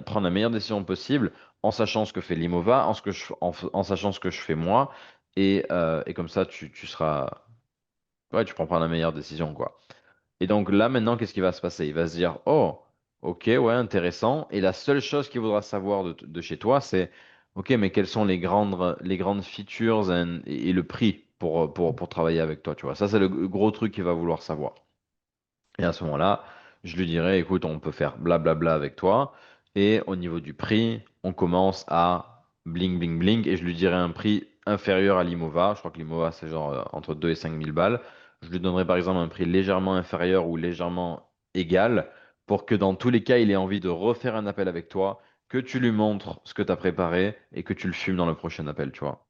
prendre la meilleure décision possible en sachant ce que fait l'IMOVA, en sachant ce que je fais moi, et comme ça tu seras... Ouais, tu prends la meilleure décision, quoi. Et donc là, maintenant, qu'est-ce qui va se passer? Il va se dire, oh, ok, ouais, intéressant. Et la seule chose qu'il voudra savoir de chez toi, c'est, ok, mais quelles sont les grandes features et le prix pour travailler avec toi, tu vois. Ça, c'est le gros truc qu'il va vouloir savoir. Et à ce moment-là, je lui dirais, écoute, on peut faire blablabla avec toi. Et au niveau du prix, on commence à bling, bling, bling. Et je lui dirais un prix inférieur à l'Imova. Je crois que l'Imova, c'est genre entre 2 et 5 000 balles. Je lui donnerais par exemple un prix légèrement inférieur ou légèrement égal pour que dans tous les cas, il ait envie de refaire un appel avec toi, que tu lui montres ce que tu as préparé et que tu le fumes dans le prochain appel, tu vois.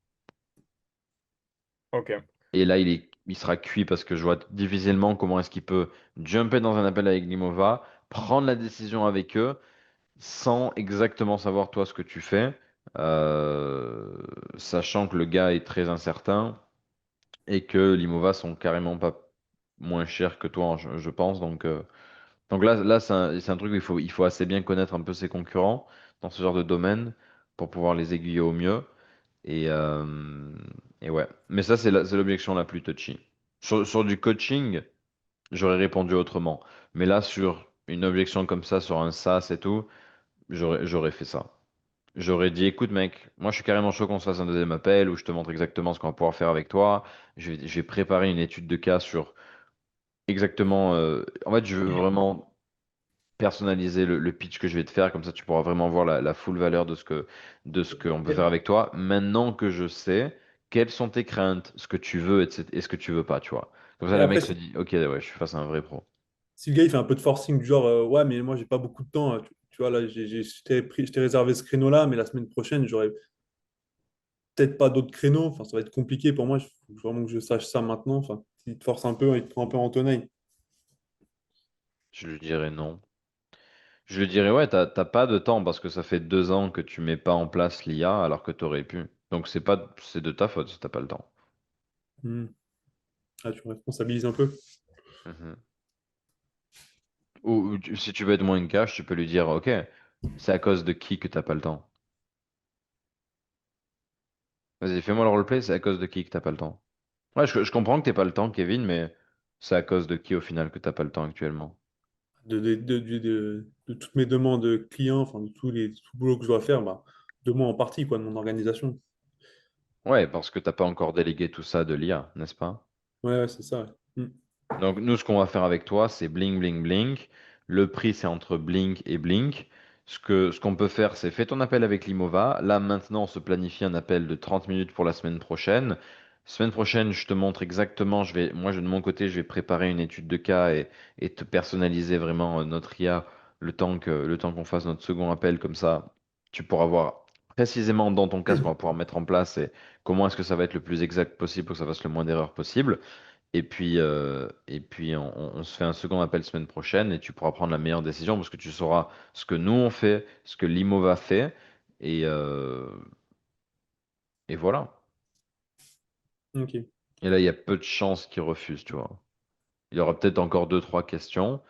Ok. Et là, il sera cuit parce que je vois difficilement comment est-ce qu'il peut jumper dans un appel avec Limova, prendre la décision avec eux, sans exactement savoir toi ce que tu fais, euh, sachant que le gars est très incertain et que Limova sont carrément pas moins chers que toi, je pense. Donc là c'est un truc où il faut assez bien connaître un peu ses concurrents dans ce genre de domaine pour pouvoir les aiguiller au mieux. Et, euh, et ouais. Mais ça, c'est l'objection la plus touchy. Sur du coaching, j'aurais répondu autrement. Mais là, sur une objection comme ça, sur un SaaS et tout, j'aurais fait ça. J'aurais dit, écoute, mec, moi, je suis carrément chaud qu'on se fasse un deuxième appel où je te montre exactement ce qu'on va pouvoir faire avec toi. Je vais préparer une étude de cas sur exactement. En fait, je veux vraiment personnaliser le pitch que je vais te faire, comme ça tu pourras vraiment voir la full valeur de ce qu'on peut faire avec toi. Maintenant que je sais quelles sont tes craintes, ce que tu veux et ce que tu veux pas, tu vois. Comme ça Et le après, mec se dit, ok, ouais, je suis face à un vrai pro. si le gars il fait un peu de forcing, du genre, ouais, mais moi j'ai pas beaucoup de temps, tu vois, là, je t'ai réservé ce créneau-là, mais la semaine prochaine, j'aurai peut-être pas d'autres créneaux. Enfin, ça va être compliqué pour moi. Il faut vraiment que je sache ça maintenant. Enfin, s'il te force un peu, il te prend un peu en tenaille. Je lui dirais non. Je lui dirais, ouais, t'as pas de temps parce que ça fait 2 ans que tu mets pas en place l'IA alors que t'aurais pu. Donc c'est de ta faute si t'as pas le temps. Hmm. Ah, tu me responsabilises un peu. Mhm. Si tu veux être moins cash, tu peux lui dire, ok, c'est à cause de qui que t'as pas le temps. Vas-y, fais-moi le roleplay, c'est à cause de qui que t'as pas le temps. Ouais, je comprends que t'aies pas le temps, Kevin, mais c'est à cause de qui au final que t'as pas le temps actuellement? De toutes mes demandes clients, enfin, de tout le boulot que je dois faire, bah, de moi en partie, quoi, de mon organisation. Ouais, parce que t'as pas encore délégué tout ça de l'IA, n'est-ce pas? Ouais, ouais, c'est ça. Ouais. Hmm. Donc nous, ce qu'on va faire avec toi, c'est Blink, Blink, Blink. Le prix, c'est entre Blink et Blink. Ce qu'on peut faire, c'est fais ton appel avec Limova. Là, maintenant, on se planifie un appel de 30 minutes pour la semaine prochaine. Semaine prochaine, je te montre exactement, moi, de mon côté, je vais préparer une étude de cas et te personnaliser vraiment notre IA le temps qu'on fasse notre second appel. Comme ça, tu pourras voir précisément dans ton cas ce qu'on va pouvoir mettre en place et comment est-ce que ça va être le plus exact possible pour que ça fasse le moins d'erreurs possible. Et puis on se fait un second appel semaine prochaine et tu pourras prendre la meilleure décision parce que tu sauras ce que nous on fait, ce que l'IMOVA fait et, euh, et voilà. Ok. Et là, il y a peu de chances qu'il refuse, tu vois. Il y aura peut-être encore deux, trois questions.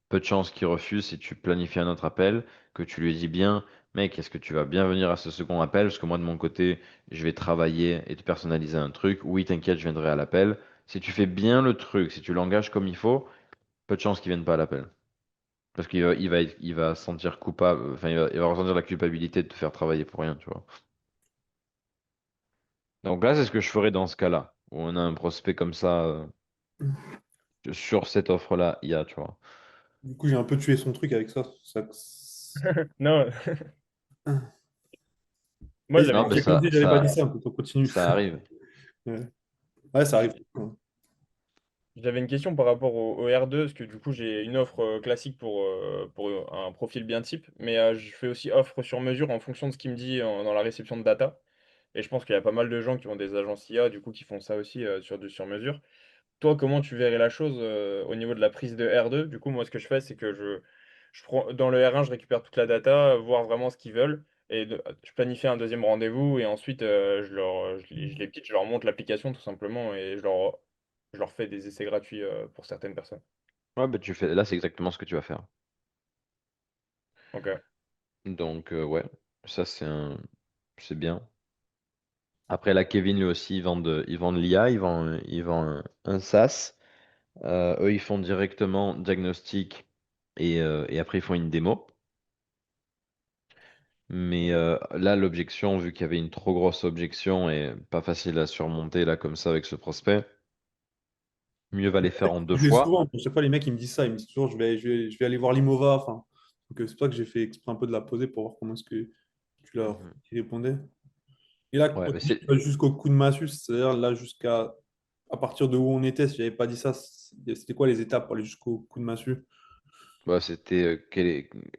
Peu de chances qu'il refuse si tu planifies un autre appel, que tu lui dis bien, mec, est-ce que tu vas bien venir à ce second appel? Parce que moi, de mon côté, je vais travailler et te personnaliser un truc. Oui, t'inquiète, je viendrai à l'appel. Si tu fais bien le truc, si tu l'engages comme il faut, peu de chances qu'il vienne pas à l'appel. Parce il va se sentir coupable, enfin, il va ressentir la culpabilité de te faire travailler pour rien, tu vois. Donc là, c'est ce que je ferais dans ce cas-là, où on a un prospect comme ça, sur cette offre-là, il y a, tu vois. Du coup, j'ai un peu tué son truc avec ça. Non, moi Vas-y, j'avais Non, une mais j'ai pas question. dit, j'avais pas dit ça. On continue. ça arrive. Ouais, ouais, ça arrive. J'avais une question par rapport au R2, parce que du coup j'ai une offre classique pour un profil bien type, mais je fais aussi offre sur mesure en fonction de ce qu'il me dit dans la réception de data. Et je pense qu'il y a pas mal de gens qui ont des agences IA, du coup, qui font ça aussi sur du sur mesure. toi, comment tu verrais la chose au niveau de la prise de R2? Du coup, moi, ce que je fais, c'est que je prends, dans le R1, je récupère toute la data, voir vraiment ce qu'ils veulent. Et je planifie un deuxième rendez-vous et ensuite, je leur montre l'application tout simplement et je leur fais des essais gratuits pour certaines personnes. Ouais, bah, là, c'est exactement ce que tu vas faire. Ok. Donc, ouais, ça, c'est bien. Après, là, Kevin, lui aussi, ils vendent l'IA, ils vendent un SaaS. Eux, ils font directement diagnostic et après, ils font une démo. Mais là, l'objection, vu qu'il y avait une trop grosse objection et pas facile à surmonter là comme ça avec ce prospect, mieux va les faire en deux Je vais fois. souvent, je sais pas, les mecs, ils me disent ça, ils me disent toujours, je vais aller voir l'Imova. Enfin, donc, c'est pour ça que j'ai fait exprès un peu de la poser pour voir comment est-ce que Mhm. tu répondais. Et là, Ouais, quand mais tu dis c'est, que tu vas jusqu'au coup de massue, c'est-à-dire là, jusqu'à à partir de où on était, si j'avais pas dit ça, c'était quoi les étapes pour aller jusqu'au coup de massue? c'était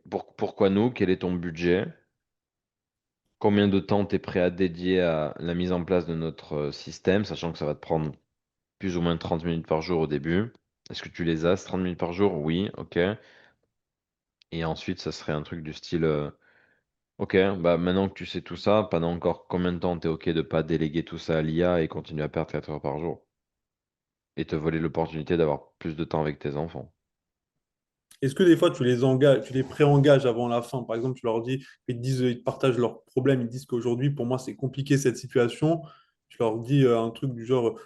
pourquoi nous? Quel est ton budget? Combien de temps tu es prêt à dédier à la mise en place de notre système, sachant que ça va te prendre plus ou moins 30 minutes par jour au début. Est-ce que tu les as, ces 30 minutes par jour? Oui, ok. Et ensuite, ça serait un truc du style, ok, bah maintenant que tu sais tout ça, pendant encore combien de temps tu es ok de pas déléguer tout ça à l'IA et continuer à perdre 4 heures par jour? Et te voler l'opportunité d'avoir plus de temps avec tes enfants. Est-ce que des fois tu les engages, tu les pré-engages avant la fin? Par exemple, tu leur dis, ils te disent, ils te partagent leurs problèmes, ils te disent qu'aujourd'hui, pour moi, c'est compliqué cette situation. Tu leur dis un truc du genre,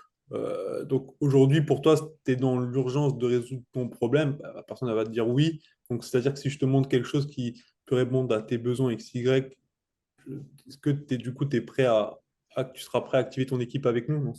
donc aujourd'hui, pour toi, tu es dans l'urgence de résoudre ton problème. Bah, la personne, elle va te dire oui. Donc, c'est-à-dire que si je te montre quelque chose qui peut répondre à tes besoins X, Y, est-ce que du coup, tu es prêt tu seras prêt à activer ton équipe avec nous? Non,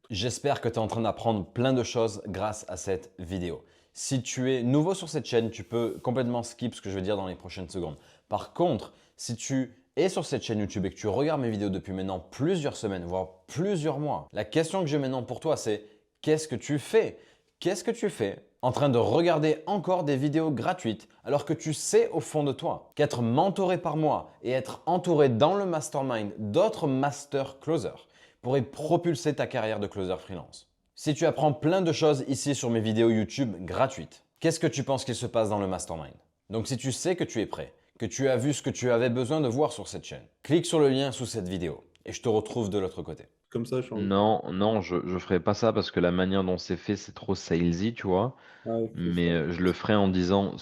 J'espère que tu es en train d'apprendre plein de choses grâce à cette vidéo. Si tu es nouveau sur cette chaîne, tu peux complètement skip ce que je vais dire dans les prochaines secondes. Par contre, si tu es sur cette chaîne YouTube et que tu regardes mes vidéos depuis maintenant plusieurs semaines, voire plusieurs mois, la question que j'ai maintenant pour toi, c'est qu'est-ce que tu fais? Qu'est-ce que tu fais en train de regarder encore des vidéos gratuites alors que tu sais au fond de toi qu'être mentoré par moi et être entouré dans le mastermind d'autres master closers pourrait propulser ta carrière de closer freelance. Si tu apprends plein de choses ici sur mes vidéos YouTube gratuites, qu'est-ce que tu penses qu'il se passe dans le mastermind? Donc si tu sais que tu es prêt, que tu as vu ce que tu avais besoin de voir sur cette chaîne, clique sur le lien sous cette vidéo et je te retrouve de l'autre côté. comme ça, je change. Non, non, je ferai pas ça parce que la manière dont c'est fait, c'est trop salesy, tu vois. Ah, c'est Mais ça. je le ferai en disant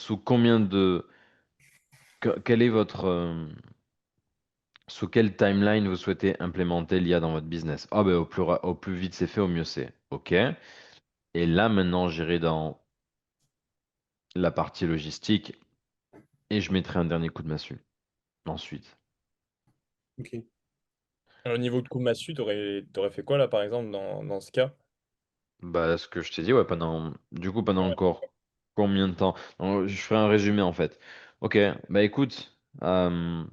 quel est sous quelle timeline vous souhaitez implémenter l'IA dans votre business? Ah ben au plus vite c'est fait, au mieux c'est. Ok. Et là maintenant j'irai dans la partie logistique et je mettrai un dernier coup de massue. Ensuite. Ok. Au niveau de coup de massue, t'aurais fait quoi là par exemple dans ce cas? Bah ce que je t'ai dit, ouais, pendant encore combien de temps? Donc, je ferai un résumé en fait. Ok, bah écoute, le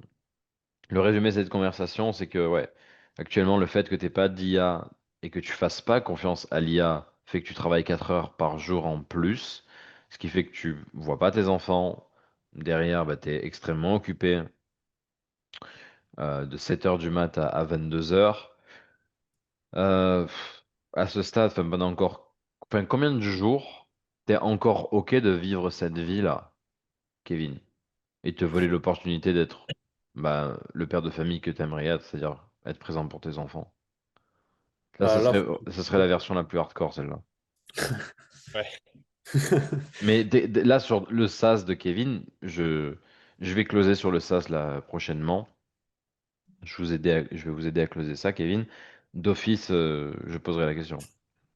résumé de cette conversation, c'est que ouais, actuellement le fait que tu pas d'IA et que tu fasses pas confiance à l'IA fait que tu travailles 4 heures par jour en plus, ce qui fait que tu vois pas tes enfants. Derrière, bah, tu es extrêmement occupé de 7 heures du mat à 22 heures. À ce stade, combien de jours t'es encore OK de vivre cette vie-là, Kevin, et te voler l'opportunité d'être bah, le père de famille que t'aimerais être, c'est-à-dire être présent pour tes enfants. Là, Ah, là, ça serait la version la plus hardcore, celle-là. Ouais. Mais là, sur le SaaS de Kevin, je vais closer sur le SaaS là prochainement. Je vais vous aider à closer ça, Kevin. D'office, je poserai la question.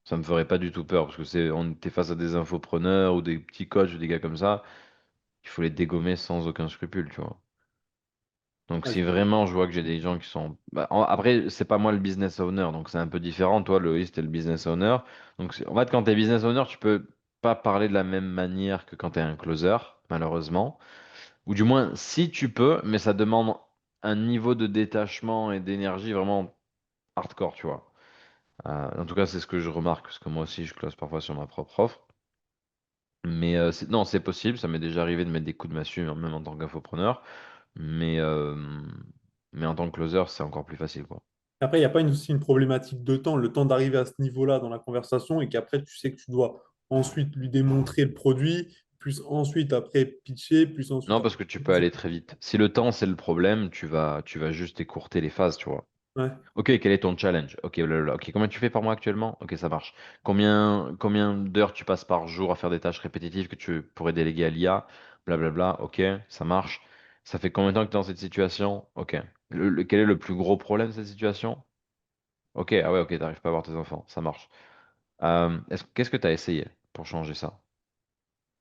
Ça me ferait pas du tout peur parce que on était face à des infopreneurs ou des petits coachs ou des gars comme ça. Il faut les dégommer sans aucun scrupule, tu vois. Donc ah, si vraiment je vois que j'ai des gens qui sont... Bah, après, c'est pas moi le business owner, donc c'est un peu différent. Toi, Loïs, t'es le business owner. Donc en fait, quand t'es business owner, tu peux pas parler de la même manière que quand t'es un closer, malheureusement. Ou du moins, si tu peux, mais ça demande un niveau de détachement et d'énergie vraiment hardcore, tu vois. En tout cas, c'est ce que je remarque, parce que moi aussi, je close parfois sur ma propre offre. Mais non, c'est possible, ça m'est déjà arrivé de mettre des coups de massue, hein, même en tant qu'infopreneur. Mais, euh, mais en tant que closer, c'est encore plus facile, quoi. Après, il n'y a pas aussi une problématique de temps, le temps d'arriver à ce niveau-là dans la conversation et qu'après, tu sais que tu dois ensuite lui démontrer le produit, plus ensuite après pitcher, plus ensuite Non, après. parce que tu peux aller très vite. Si le temps, c'est le problème, tu vas juste écourter les phases, tu vois. Ouais. Ok, quel est ton challenge? Ok, blablabla. Ok, combien tu fais par mois actuellement? Ok, ça marche. Combien d'heures tu passes par jour à faire des tâches répétitives que tu pourrais déléguer à l'IA? Blablabla. Ok, ça marche. Ça fait combien de temps que tu es dans cette situation? Ok. Quel est le plus gros problème de cette situation? Ok, ah ouais, ok, t'arrives pas à voir tes enfants. Ça marche. Qu'est-ce que tu as essayé pour changer ça?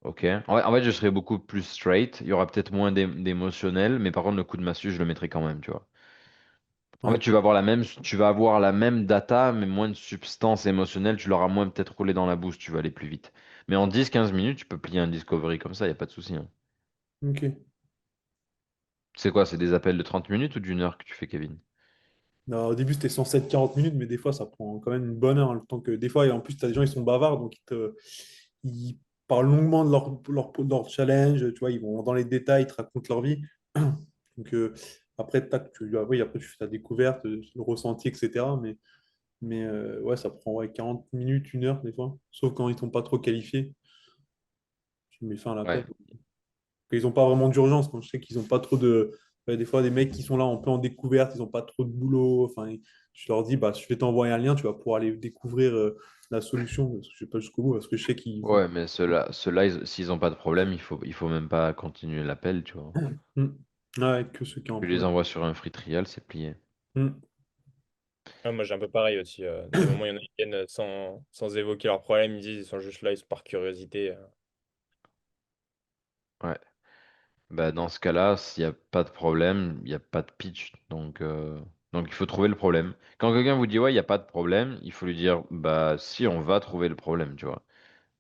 Ok. En fait, je serais beaucoup plus straight. Il y aura peut-être moins d'émotionnel, mais par contre, le coup de massue, je le mettrai quand même, tu vois. En fait, Ouais. tu vas avoir la même data, mais moins de substance émotionnelle. Tu l'auras moins peut-être roulé dans la bouse, tu vas aller plus vite. Mais en 10-15 minutes, tu peux plier un discovery comme ça, il n'y a pas de souci, hein. Ok. C'est quoi? C'est des appels de 30 minutes ou d'une heure que tu fais, Kevin? Non, au début, c'était censé être 40 minutes, mais des fois, ça prend quand même une bonne heure, hein, le temps que des fois, et en plus, tu as des gens, ils sont bavards, donc ils parlent longuement de leur challenge, tu vois, ils vont dans les détails, ils te racontent leur vie. Donc, après, tac, oui, après, tu fais ta découverte, le ressenti, etc. Mais ouais, ça prend ouais, 40 minutes, une heure, des fois. Sauf quand ils sont pas trop qualifiés. Tu mets fin à l'appel. Ouais. Ils n'ont pas vraiment d'urgence. Quand je sais qu'ils n'ont pas trop de. Ouais, des fois, des mecs qui sont là un peu en découverte, ils n'ont pas trop de boulot. Enfin, je leur dis, bah, je vais t'envoyer un lien, tu vas pouvoir aller découvrir la solution. Parce que je ne sais pas jusqu'au bout, parce que je sais qu'ils vont. Ouais, mais ceux-là, s'ils n'ont pas de problème, il faut même pas continuer l'appel, tu vois. Hmm. Ouais, que ceux qui ont un Tu les problème. envoies sur un free trial, c'est plié. Hmm. Ah, moi, j'ai un peu pareil aussi. Des moments, il y en a qui viennent sans évoquer leurs problèmes, ils disent ils sont juste là, ils sont par curiosité. Ouais. Bah, dans ce cas-là, s'il n'y a pas de problème, il n'y a pas de pitch. Donc il faut trouver le problème. Quand quelqu'un vous dit ouais, il n'y a pas de problème, il faut lui dire bah si on va trouver le problème, tu vois.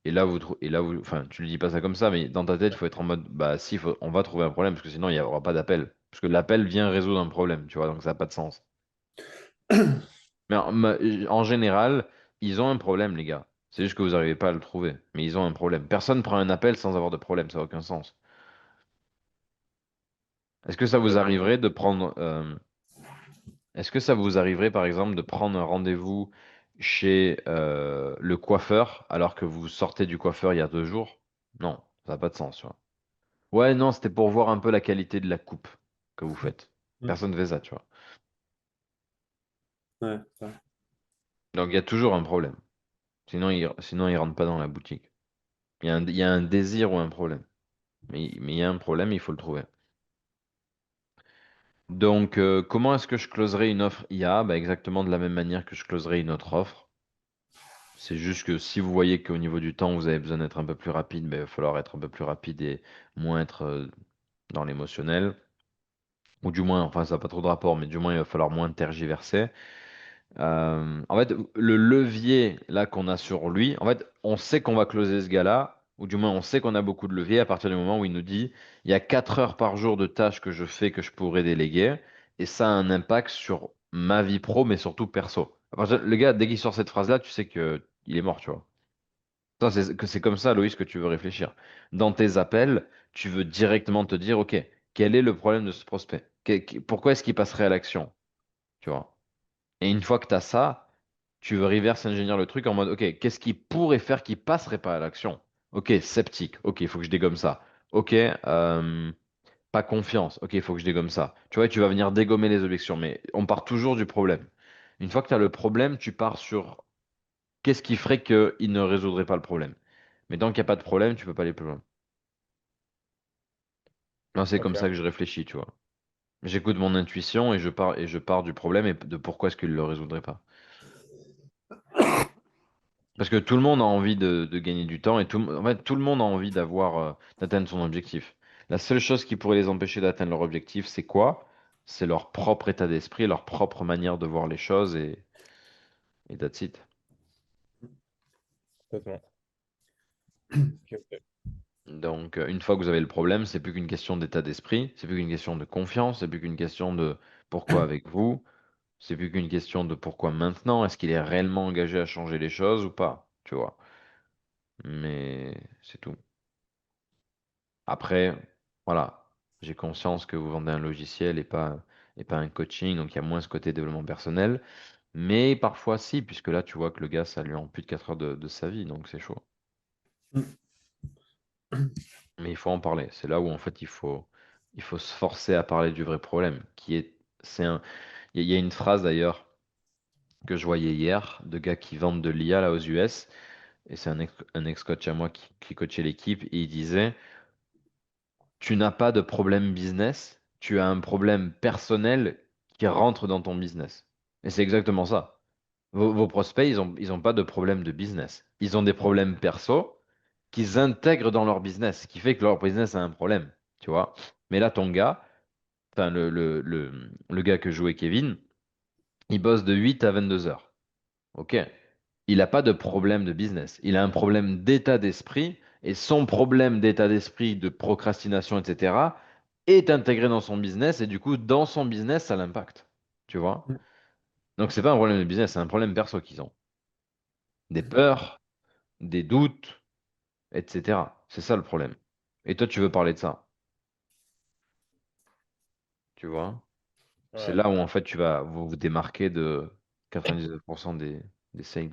Enfin, tu lui dis pas ça comme ça, mais dans ta tête, il faut être en mode bah si, on va trouver un problème, parce que sinon il n'y aura pas d'appel. Parce que l'appel vient résoudre un problème, tu vois, donc ça n'a pas de sens. Mais en général, ils ont un problème, les gars. C'est juste que vous n'arrivez pas à le trouver. Mais ils ont un problème. Personne prend un appel sans avoir de problème, ça n'a aucun sens. Est-ce que ça vous Ouais. arriverait de prendre Est-ce que ça vous arriverait, par exemple, de prendre un rendez-vous chez le coiffeur alors que vous sortez du coiffeur il y a 2 jours? Non, ça n'a pas de sens, tu vois. Ouais, non, c'était pour voir un peu la qualité de la coupe que vous faites. Hmm. Personne ne fait ça, tu vois. Ouais, ouais. Donc il y a toujours un problème. Sinon, ils rentrent pas dans la boutique. Il y a un désir ou un problème. Mais il y a un problème, il faut le trouver. Donc, comment est-ce que je closerai une offre IA? Bah, exactement de la même manière que je closerai une autre offre. C'est juste que si vous voyez qu'au niveau du temps, vous avez besoin d'être un peu plus rapide, ben, il va falloir être un peu plus rapide et moins être dans l'émotionnel. Ou du moins, enfin, ça n'a pas trop de rapport, mais du moins, il va falloir moins tergiverser. En fait, le levier là qu'on a sur lui, en fait, on sait qu'on va closer ce gars-là, ou du moins, on sait qu'on a beaucoup de leviers à partir du moment où il nous dit, il y a 4 heures par jour de tâches que je fais que je pourrais déléguer, et ça a un impact sur ma vie pro, mais surtout perso. Le gars, dès qu'il sort cette phrase-là, tu sais que il est mort, tu vois. C'est comme ça, Loïs, que tu veux réfléchir. Dans tes appels, tu veux directement te dire, OK, quel est le problème de ce prospect? Pourquoi est-ce qu'il passerait à l'action? Tu vois? Et une fois que tu as ça, tu veux reverse engineer le truc en mode, OK, qu'est-ce qui pourrait faire qu'il passerait pas à l'action? OK, sceptique. OK, il faut que je dégomme ça. OK, pas confiance. OK, il faut que je dégomme ça. Tu vois, tu vas venir dégommer les objections, mais on part toujours du problème. Une fois que tu as le problème, tu pars sur qu'est-ce qui ferait qu'il ne résoudrait pas le problème. Mais tant qu'il n'y a pas de problème, tu peux pas aller plus loin. Moi, c'est comme Ok. ça que je réfléchis, tu vois. J'écoute mon intuition et je pars du problème et de pourquoi est-ce qu'il ne le résoudrait pas. Parce que tout le monde a envie de gagner du temps et en fait, tout le monde a envie d'atteindre son objectif. La seule chose qui pourrait les empêcher d'atteindre leur objectif, c'est quoi? C'est leur propre état d'esprit, leur propre manière de voir les choses et that's it. Complètement. Ok, ok. Donc, une fois que vous avez le problème, c'est plus qu'une question d'état d'esprit, c'est plus qu'une question de confiance, c'est plus qu'une question de pourquoi avec vous, c'est plus qu'une question de pourquoi maintenant, est-ce qu'il est réellement engagé à changer les choses ou pas, tu vois. Mais c'est tout. Après, voilà, j'ai conscience que vous vendez un logiciel et pas et pas un coaching, donc il y a moins ce côté développement personnel. Mais parfois si, puisque là tu vois que le gars, ça lui en plus de 4 heures de sa vie, donc c'est chaud. Mm. Mais il faut en parler. C'est là où en fait il faut se forcer à parler du vrai problème, il y a une phrase d'ailleurs que je voyais hier de gars qui vendent de l'IA là aux US, et c'est un ex-coach à moi qui coachait l'équipe, et il disait, tu n'as pas de problème business, tu as un problème personnel qui rentre dans ton business. Et c'est exactement ça. Vos prospects, ils ont pas de problème de business. Ils ont des problèmes perso qu'ils intègrent dans leur business, ce qui fait que leur business a un problème, tu vois. Mais là, ton gars, enfin le gars que jouait Kevin, il bosse de 8 à 22 heures. Ok. Il n'a pas de problème de business. Il a un problème d'état d'esprit et son problème d'état d'esprit, de procrastination, etc., est intégré dans son business et du coup, dans son business, ça l'impacte. Tu vois? Mm. Donc, c'est pas un problème de business, c'est un problème perso qu'ils ont. Des peurs, des doutes, etc. C'est ça le problème. Et toi, tu veux parler de ça. Tu vois? C'est Ouais. là où en fait tu vas vous démarquer de 99% des sales.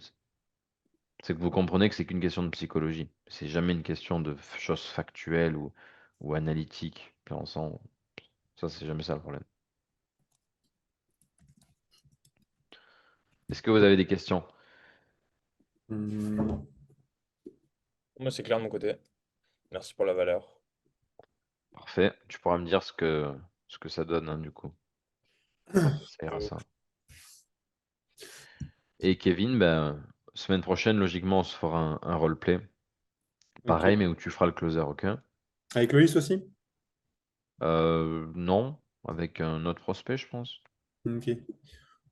C'est que vous comprenez que c'est qu'une question de psychologie. C'est jamais une question de choses factuelles ou analytiques. Puis on sent, ça, c'est jamais ça le problème. Est-ce que vous avez des questions? Mm. Moi, c'est clair de mon côté. Merci pour la valeur. Parfait. Tu pourras me dire ce que ça donne, hein, du coup. Ça ira ça. Et Kevin, ben, semaine prochaine, logiquement, on se fera un roleplay. Ok. Pareil, mais où tu feras le closer, ok? Avec Loïs aussi? Non, avec un autre prospect, je pense. Ok.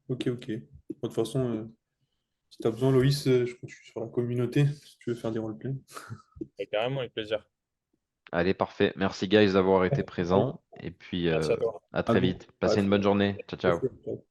Ok, ok. De toute façon, si tu as besoin, Loïs, je crois que je suis sur la communauté, si tu veux faire des roleplays. Et carrément, avec plaisir. Allez, parfait. Merci, guys, d'avoir été présents. Et puis, Merci à toi. à À très bientôt. vite. À Passez une bonne journée. Ciao, ciao. très vite.